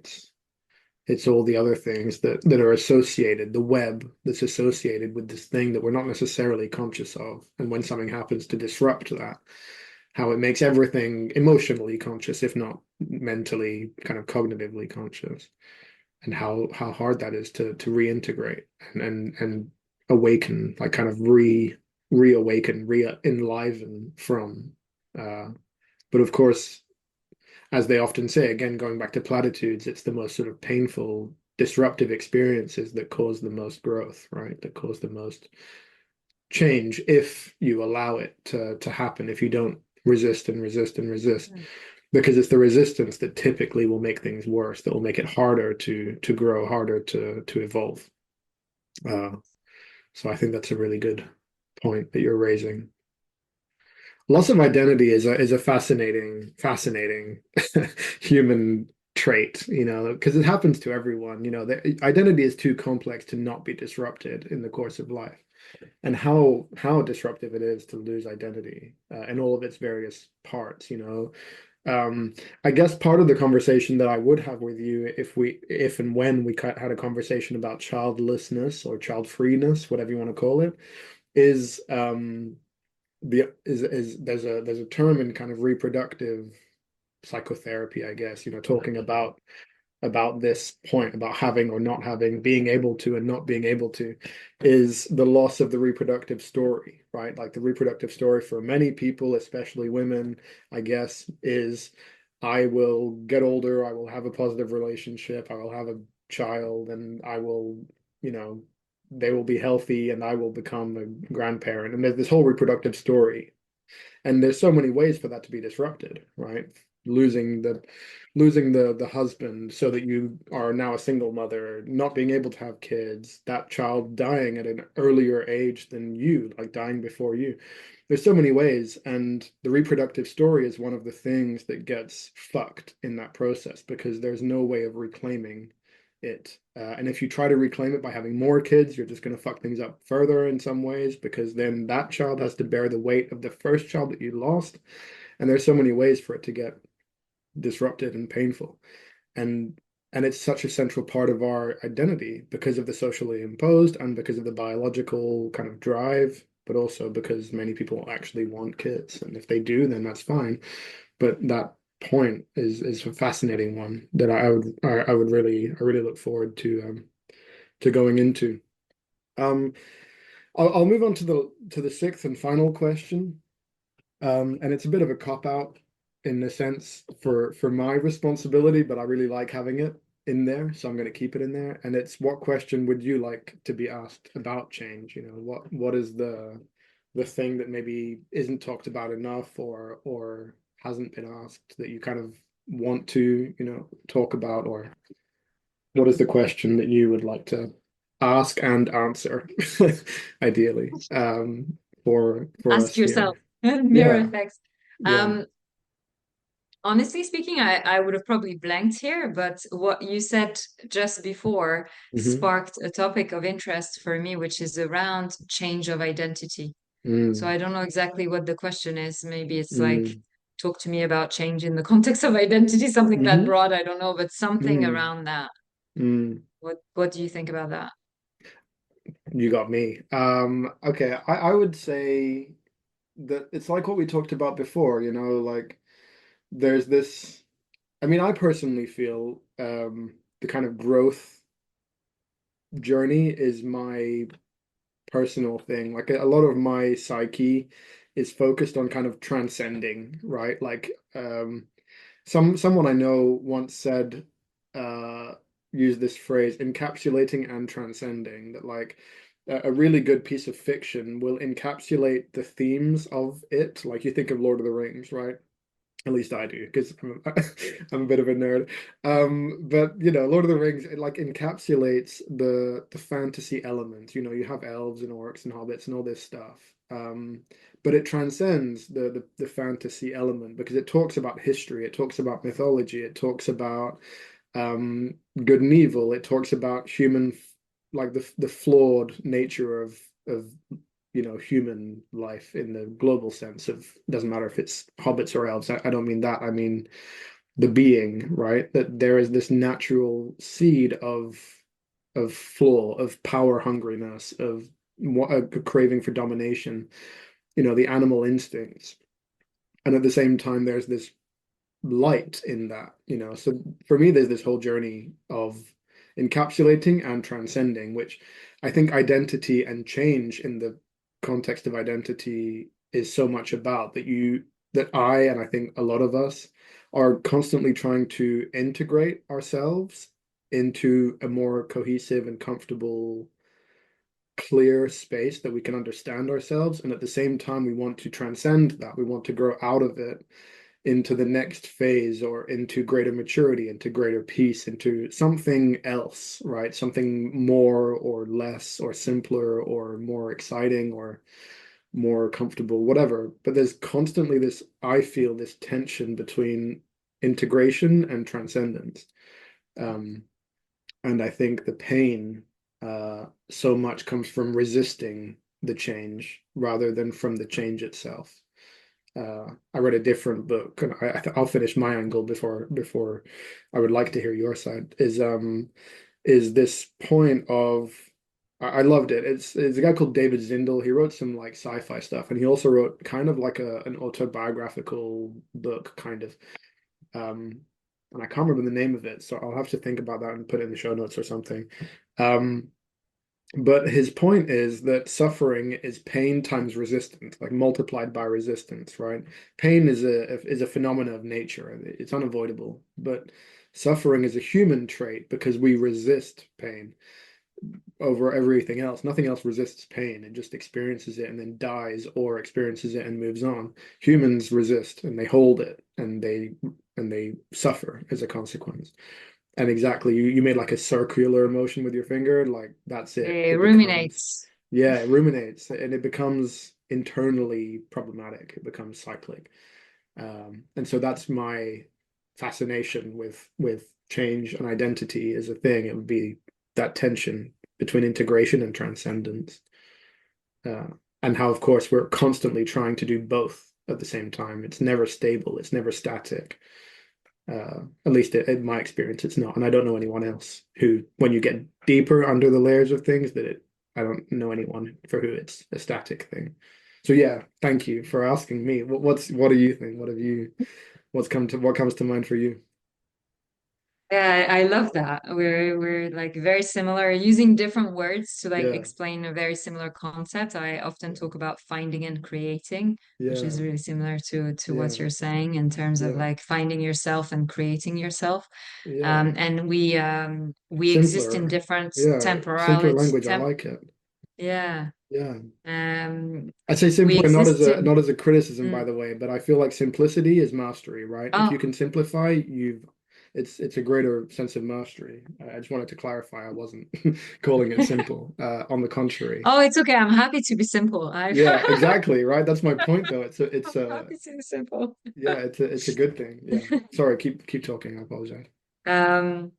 it's all the other things that are associated, the web that's associated with this thing that we're not necessarily conscious of. And when something happens to disrupt that, how it makes everything emotionally conscious, if not mentally, kind of cognitively conscious, and how hard that is to reintegrate and awaken, like kind of reawaken, re-enliven from. Uh, but of course, as they often say, again, going back to platitudes, it's the most sort of painful, disruptive experiences that cause the most growth, right? That cause the most change if you allow it to happen, if you don't resist and resist and resist. Because it's the resistance that typically will make things worse, that will make it harder to grow, harder to evolve. Uh, so I think that's a really good point that you're raising. Loss of identity is a fascinating human trait, because it happens to everyone. The identity is too complex to not be disrupted in the course of life, and how disruptive it is to lose identity in all of its various parts. Um, I guess part of the conversation that I would have with you, if and when we had a conversation about childlessness or child freeness, whatever you want to call it, is there's a term in kind of reproductive psychotherapy, I guess, talking about this point about having or not having, being able to and not being able to, is the loss of the reproductive story, right? Like the reproductive story for many people, especially women, I guess, is I will get older, I will have a positive relationship, I will have a child, and I will, you know, they will be healthy and I will become a grandparent. And there's this whole reproductive story, and there's so many ways for that to be disrupted, right? Losing the husband so that you are now a single mother, not being able to have kids, that child dying at an earlier age than you, like dying before you. There's so many ways, and the reproductive story is one of the things that gets fucked in that process because there's no way of reclaiming it. And if you try to reclaim it by having more kids, you're just going to fuck things up further in some ways because then that child has to bear the weight of the first child that you lost. And there's so many ways for it to get disrupted and painful. And and it's such a central part of our identity because of the socially imposed and because of the biological kind of drive, but also because many people actually want kids. And if they do, then that's fine. But that point is a fascinating one that I would really look forward to going into. Um, I'll move on to the sixth and final question. And it's a bit of a cop out in the sense for my responsibility, but I really like having it. in there, so I'm going to keep it in there. And it's, what question would you like to be asked about change? You know, what is the thing that maybe isn't talked about enough, or hasn't been asked, that you kind of want to, you know, talk about? Or what is the question that you would like to ask and answer, ideally, for Ask us here? yourself. Mirror Yeah, effects. yeah. Um, Honestly speaking, I would have probably blanked here, but what you said just before Hmm. sparked a topic of interest for me, which is around change of identity. So Mm, I don't know exactly what the question is. Maybe it's like, mm, talk to me about change in the context of identity, something that hmm, broad, I don't know, but something mm, around that. mm. What do you think about that? You got me. Okay, I would say that it's like what we talked about before, you know, like there's this, I mean, I personally feel the kind of growth journey is my personal thing. Like a lot of my psyche is focused on kind of transcending, right? Like someone I know once said, uh used this phrase, encapsulating and transcending, that like a really good piece of fiction will encapsulate the themes of it. Like you think of Lord of the Rings, right? At least I do, because I'm a bit of a nerd. But you know, Lord of the Rings, it like encapsulates the fantasy element. You know, you have elves and orcs and hobbits and all this stuff. But it transcends the fantasy element, because it talks about history, it talks about mythology, it talks about good and evil, it talks about human, like the flawed nature of you know, human life in the global sense of, doesn't matter if it's hobbits or elves. I don't mean that. I mean the being, right? That there is this natural seed of flaw, of power hungriness, of a craving for domination, you know, the animal instincts. And at the same time, there's this light in that, you know. So for me, there's this whole journey of encapsulating and transcending, which I think identity and change in the context of identity is so much about, that I, and I think a lot of us, are constantly trying to integrate ourselves into a more cohesive and comfortable, clear space that we can understand ourselves. And at the same time, we want to transcend that. We want to grow out of it into the next phase, or into greater maturity, into greater peace, into something else, right? Something more or less or simpler or more exciting or more comfortable, whatever. But there's constantly this, I feel, this tension between integration and transcendence. Um, and I think the pain so much comes from resisting the change rather than from the change itself. I read a different book, and I'll finish my angle before I would like to hear your side. Is this point of, I loved it. It's a guy called David Zindel. He wrote some like sci-fi stuff, and he also wrote kind of like an autobiographical book, kind of. Um, and I can't remember the name of it, so I'll have to think about that and put it in the show notes or something. Um, but his point is that suffering is pain times resistance, like multiplied by resistance, right? Pain is a phenomenon of nature. It's unavoidable. But suffering is a human trait because we resist pain over everything else. Nothing else resists pain. It just experiences it and then dies, or experiences it and moves on. Humans resist and they hold it, and they suffer as a consequence. And exactly, you made like a circular motion with your finger, like that's it. It It becomes, ruminates. yeah, it ruminates, and it becomes internally problematic. It becomes cyclic. And so that's my fascination with change and identity as a thing. It would be that tension between integration and transcendence. Uh, and how, of course, we're constantly trying to do both at the same time. It's never stable, it's never static. At least in my experience, it's not. And I don't know anyone else who, when you get deeper under the layers of things, I don't know anyone for who it's a static thing. So yeah, thank you for asking me. What do you think? What comes to mind for you? Yeah, I love that. We're like very similar, using different words to like Yeah, explain a very similar concept. I often yeah, talk about finding and creating, which is yeah, really similar to what yeah, you're saying in terms of yeah, like finding yourself and creating yourself. yeah. And we exist in Simpler. different Yeah, simpler temporality, language. I like it. yeah. Yeah. Um, I'd say we simpler, exist in not as a criticism, by mm, the way, but I feel like simplicity is mastery, right? If you oh can simplify, it's a greater sense of mastery. I just wanted to clarify I wasn't calling it simple. On the contrary. oh, it's okay. I'm happy to be simple. Yeah, exactly, right? That's my point though. I'm happy to be simple. yeah, it's a good thing. Yeah. Sorry, keep talking. I apologize. Um,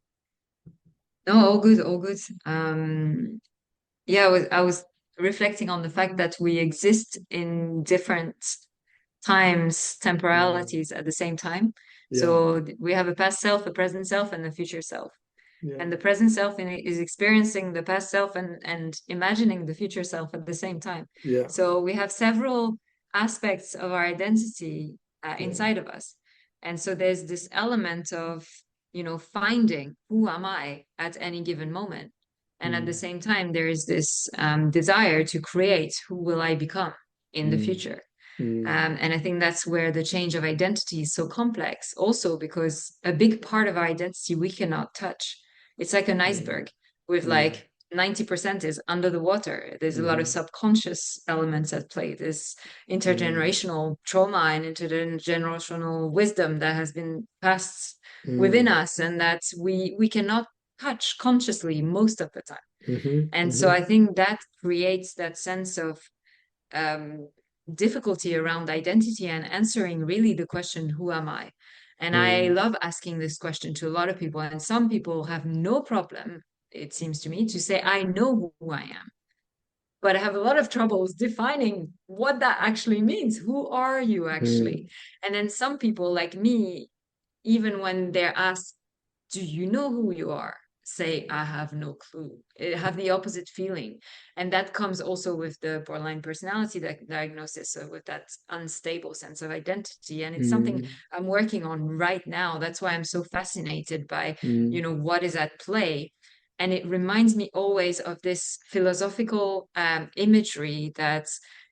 no, all good, all good. Yeah, I was reflecting on the fact that we exist in different times, Yeah. temporalities at the same time. Yeah. So we have a past self, a present self, and a future self. Yeah. And the present self is experiencing the past self and imagining the future self at the same time. Yeah. So we have several aspects of our identity Yeah. inside of us. And so there's this element of, finding who am I at any given moment. And at the Mm, same time, there is this desire to create who will I become in the mm, future. mm, And I think that's where the change of identity is so complex, also because a big part of our identity we cannot touch. It's like an mm, iceberg with mm, like 90% is under the water. There's a lot of mhm, subconscious elements at play. There's mm, intergenerational trauma and intergenerational wisdom that has been passed within mm, us and that we cannot touch consciously most of the time. mhm, And so mhm, I think that creates that sense of um, difficulty around identity and answering really the question, who am I? And I mm, love asking this question to a lot of people. And some people have no problem, it seems to me, to say, I know who I am. But I have a lot of troubles defining what that actually means. Who are you actually? mm, And then some people like me, even when they're asked, do you know who you are? Say, I have no clue. Have the opposite feeling. And that comes also with the borderline personality diagnosis, so with that unstable sense of identity. And it's something mm, I'm working on right now. That's why I'm so fascinated by, mm, what is at play. And it reminds me always of this philosophical imagery that,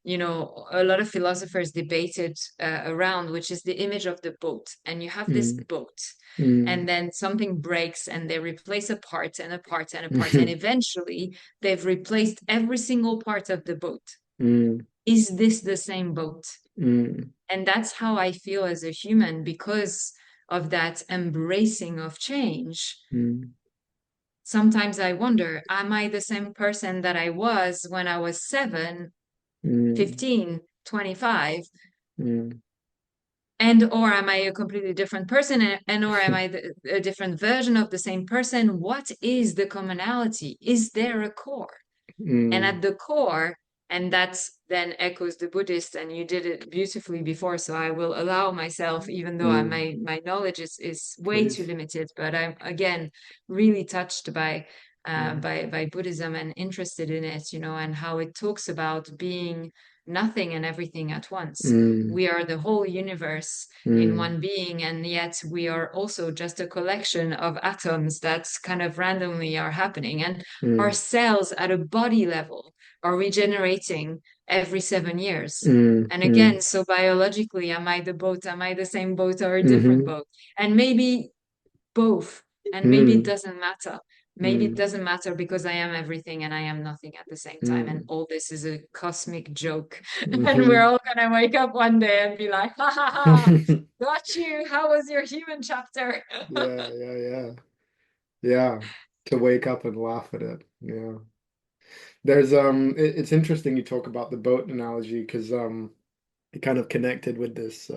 a lot of philosophers debated around, which is the image of the boat. And you have this mm, boat mm, and then something breaks and they replace a part and a part and a part and mhm, eventually they've replaced every single part of the boat. mm, Is this the same boat? mm, And that's how I feel as a human because of that embracing of change. mm, Sometimes I wonder, am I the same person that I was when I was 7, mm, 15, 25? mm. And or am I a completely different person, and or am I a different version of the same person? What is the commonality? Is there a core? And Mm, at the core, and that then echoes the Buddhist, and you did it beautifully before, so I will allow myself, even though mm. my knowledge is way too Please. limited, but I'm again really touched by Mm, by Buddhism and interested in it, and how it talks about being nothing and everything at once. mm, We are the whole universe in mm, one being, and yet we are also just a collection of atoms that kind of randomly are happening. And our mm, cells at a body level are regenerating every 7 years. mm, And again, mm, so biologically, am I the boat? Am I the same boat or a different mhm, boat? And maybe both. And maybe it mm, doesn't matter. Maybe it mm, doesn't matter because I am everything and I am nothing at the same time. And mm, all this is a cosmic joke. And we're mhm. all gonna wake up one day and be like, ha ha ha, got you. How was your human chapter? Yeah, yeah, yeah. Yeah. To wake up and laugh at it. Yeah. There's it's interesting you talk about the boat analogy because it kind of connected with this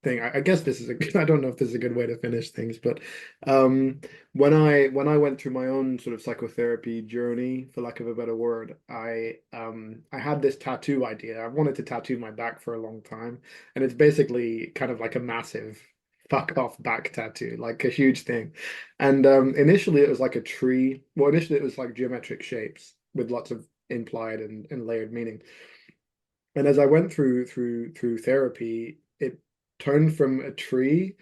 thing. I guess this is a good, I don't know if this is a good way to finish things, but um when I went through my own sort of psychotherapy journey, for lack of a better word, I had this tattoo idea. I wanted to tattoo my back for a long time, and it's basically kind of like a massive fuck off back tattoo, like a huge thing. And initially it was like a tree. Well, initially it was like geometric shapes with lots of implied and layered meaning. And as I went through therapy, it turned from a tree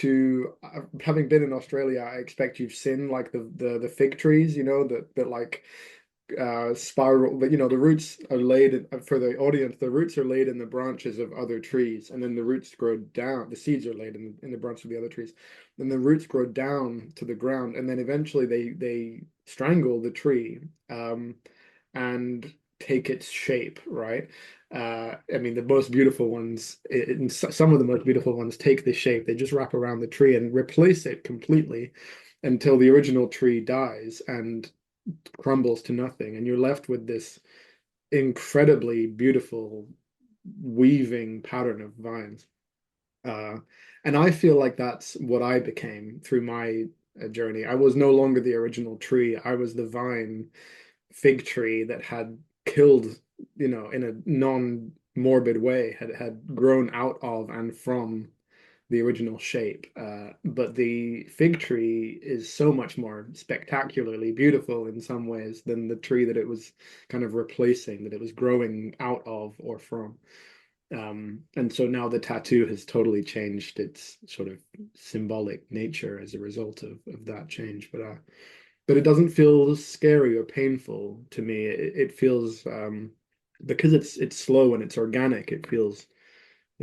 to having been in Australia, I expect you've seen like the fig trees, that like spiral, but the roots are laid for the audience, the roots are laid in the branches of other trees, and then the roots grow down, the seeds are laid in the branch of the other trees, then the roots grow down to the ground, and then eventually they strangle the tree, and take its shape, right? I mean, the most beautiful ones, some of the most beautiful ones take this shape. They just wrap around the tree and replace it completely until the original tree dies and crumbles to nothing. And you're left with this incredibly beautiful weaving pattern of vines. Uh, and I feel like that's what I became through my journey. I was no longer the original tree. I was the vine fig tree that had killed, in a non-morbid way, had grown out of and from the original shape. But the fig tree is so much more spectacularly beautiful in some ways than the tree that it was kind of replacing, that it was growing out of or from. And so now the tattoo has totally changed its sort of symbolic nature as a result of that change. But it doesn't feel scary or painful to me. It feels because it's slow and it's organic. It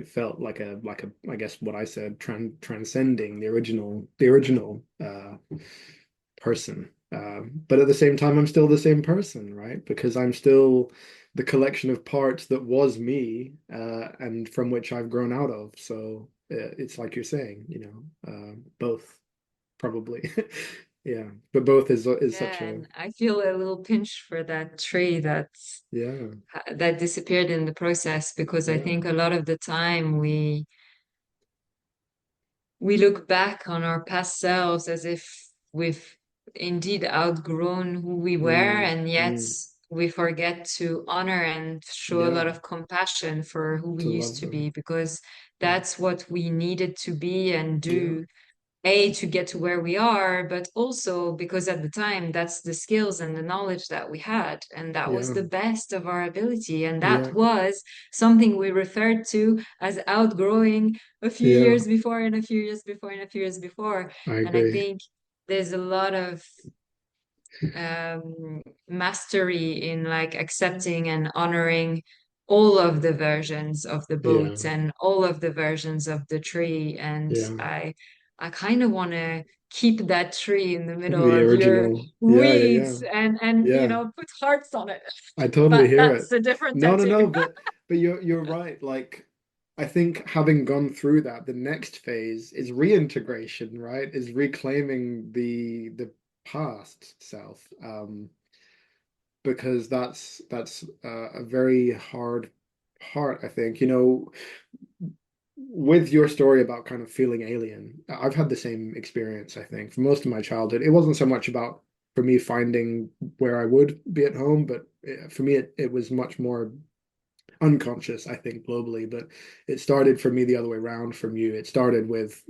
felt like a I guess what I said transcending the original person. But at the same time, I'm still the same person, right? Because I'm still the collection of parts that was me, and from which I've grown out of. So it's like you're saying, both probably. Yeah, but both is such Yeah, a and I feel a little pinch for that tree yeah, that disappeared in the process, because I yeah, think a lot of the time we look back on our past selves as if we've indeed outgrown who we were, and yet mm, we forget to honor and show a yeah, lot of compassion for who we to used love to be, them. because Yeah, that's what we needed to be and yeah, do, A, to get to where we are, but also because at the time that's the skills and the knowledge that we had. And that was yeah, the best of our ability. And that yeah, was something we referred to as outgrowing a few yeah. years before, and a few years before, and a few years before. I And I agree. think there's a lot of mastery in like accepting and honoring all of the versions of the Yeah, boat and all of the versions of the tree. And yeah. I kind of want to keep that tree in the middle The of your original. Yeah, yeah, yeah. weeds and Yeah. put hearts on it. I totally But hear that's it. a different No, no, tattoo. no, but you're right. Like I think having gone through that, the next phase is reintegration, right? Is reclaiming the past self. Because that's a very hard part, I think. With your story about kind of feeling alien, I've had the same experience, I think, for most of my childhood. It wasn't so much about for me finding where I would be at home, but for me, it was much more unconscious, I think, globally. But it started for me the other way around from you. It started with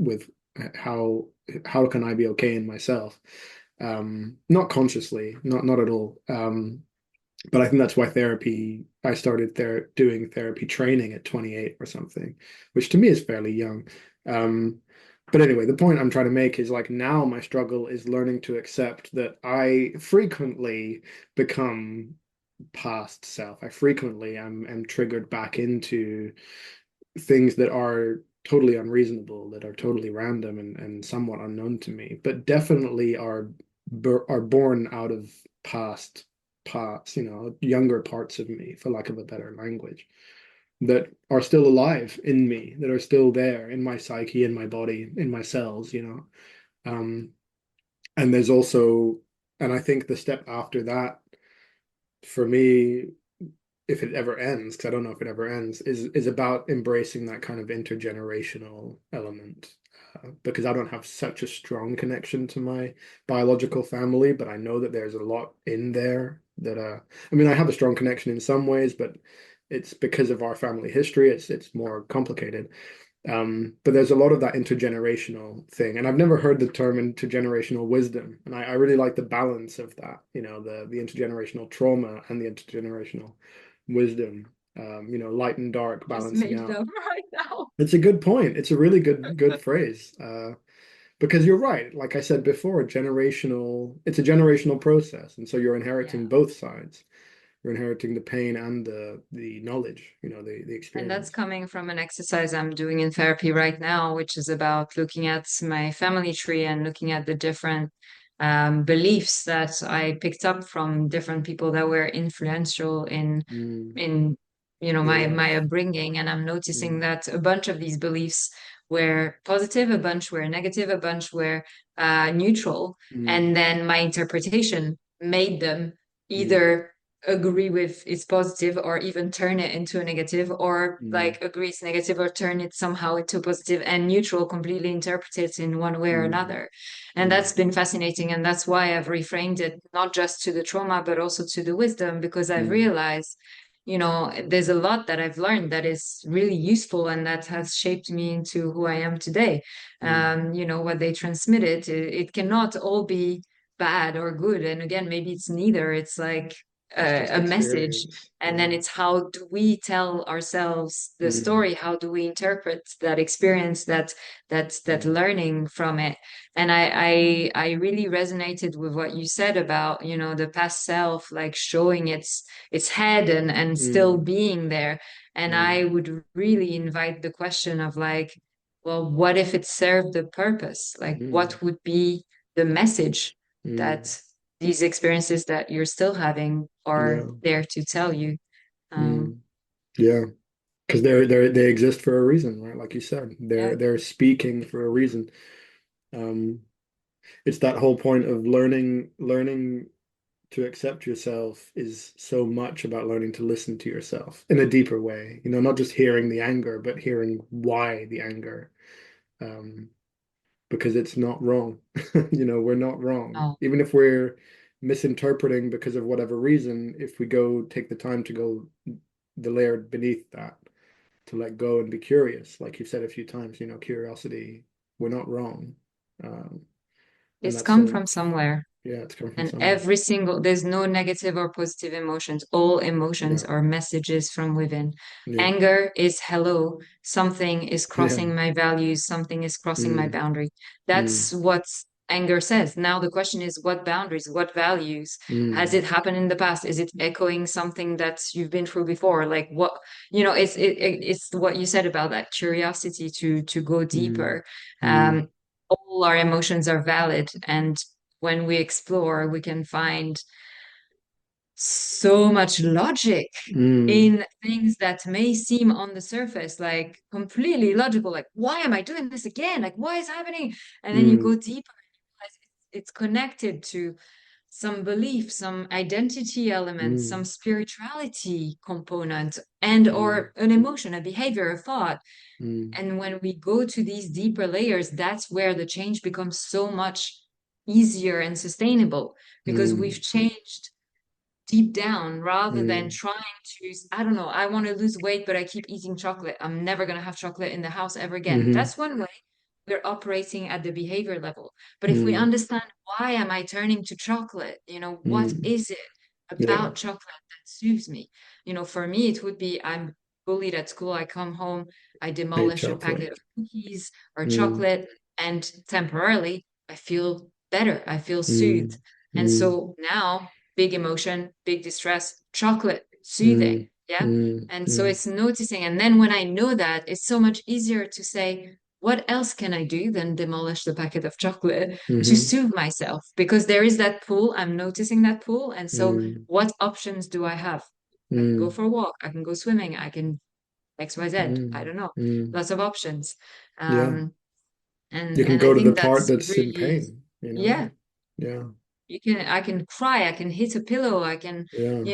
how how can I be okay in myself? Not consciously, not at all. But I think that's why I started doing therapy training at 28 or something, which to me is fairly young. But anyway, the point I'm trying to make is like now my struggle is learning to accept that I frequently become past self. I frequently am triggered back into things that are totally unreasonable, that are totally random and somewhat unknown to me, but definitely are born out of past parts, younger parts of me, for lack of a better language, that are still alive in me, that are still there in my psyche, in my body, in my cells. Um, and there's also, and I think the step after that for me, if it ever ends, because I don't know if it ever ends, is about embracing that kind of intergenerational element. Because I don't have such a strong connection to my biological family, but I know that there's a lot in there that I mean, I have a strong connection in some ways, but it's because of our family history, it's more complicated. But there's a lot of that intergenerational thing, and I've never heard the term intergenerational wisdom, and I really like the balance of that, the intergenerational trauma and the intergenerational wisdom, light and dark Just balancing made it out. up right now. It's a good point. It's a really good phrase. Because you're right. Like I said before, it's a generational process. And so you're Yeah. inheriting both sides. You're inheriting the pain and the knowledge, the And that's experience. coming from an exercise I'm doing in therapy right now, which is about looking at my family tree and looking at the different beliefs that I picked up from different people that were influential Mm, in your my life. upbringing. And I'm noticing Mm, that a bunch of these beliefs were positive, a bunch were negative, a bunch were neutral, mm, and then my interpretation made them mm, either agree with it's positive or even turn it into a negative, or mm, like agree it's negative or turn it somehow into positive, and neutral completely interpret it in one way or mm, another. And mm, that's been fascinating, and that's why I've reframed it not just to the trauma but also to the wisdom, because I've mm, realized there's a lot that I've learned that is really useful and that has shaped me into who I am today. mm. What they transmitted, it cannot all be bad or good. And again, maybe it's neither. It's like It's just a message. experience. And then Yeah. it's how do we tell ourselves the Mm, story? How do we interpret that experience, that mm, learning from it? And I really resonated with what you said about, the past self, like showing its head and still mm, being there. And I mm, would really invite the question of like, well, what if it served a purpose? Like, mm, what would be the message mm, that these experiences that you're still having are yeah. there to tell you? Mm, yeah. Because they exist for a reason, right? Like you said, Yeah. they're speaking for a reason. Um, it's that whole point of learning to accept yourself is so much about learning to listen to yourself in a deeper way. Not just hearing the anger, but hearing why the anger. Um, because it's not wrong. We're not wrong. Oh, Even if we're misinterpreting because of whatever reason, if we go take the time to go the layer beneath that, to let go and be curious, like you've said a few times, curiosity, we're not wrong. Um, and it's that's come some, from somewhere. yeah, it's coming from And somewhere. there's no negative or positive emotions. All emotions Yeah, are messages from within. yeah, Anger is hello. Something is yeah. crossing my values. Something is crossing my Mm, boundary. mm, That's what anger says. Now the question is, what boundaries, what values? Has mm, it happened in the past? Is it echoing something that you've been through before? Like what, it's what you said about that curiosity to go mm, deeper. mm, Um, all our emotions are valid, and when we explore, we can find so much logic mm, in things that may seem on the surface like completely logical. Like, why am I doing this again? Like, why is it happening? And then you go mm, deeper and you realize it's connected to some belief, some identity elements, some mm, spirituality component, and mm, or an emotion, a behavior, a thought. mm, And when we go to these deeper layers, that's where the change becomes so much easier and sustainable, because we've mm, changed deep down rather than mm, trying to, I don't know, I want to lose weight, but I keep eating chocolate. I'm never going to have chocolate in the house ever again. mhm, That's one way we're operating at the behavior level. But if we mm, understand why am I turning to chocolate, what mm. is it Yeah. about chocolate that soothes me? For me, it would be I'm bullied at school. I come home, I Hate demolish a packet of chocolate. cookies or Mm, chocolate, and temporarily I feel better. I feel soothed. mm, And mm, so now, big emotion, big distress, chocolate, soothing. mm, Yeah. mm, And so mm, it's noticing. And then when I know that, it's so much easier to say, what else can I do than demolish the packet of chocolate to mhm, soothe myself? Because there is that pull. I'm noticing that pull. And so, mm, what options do I have? I can go mm, for a walk. I can go swimming. I can XYZ. I mm, don't know. mm. Lots of options. Yeah. Um, and You can and I go to the think part that's that's in really, pain. yeah. Yeah. I can cry. I can hit a pillow. I can, Yeah.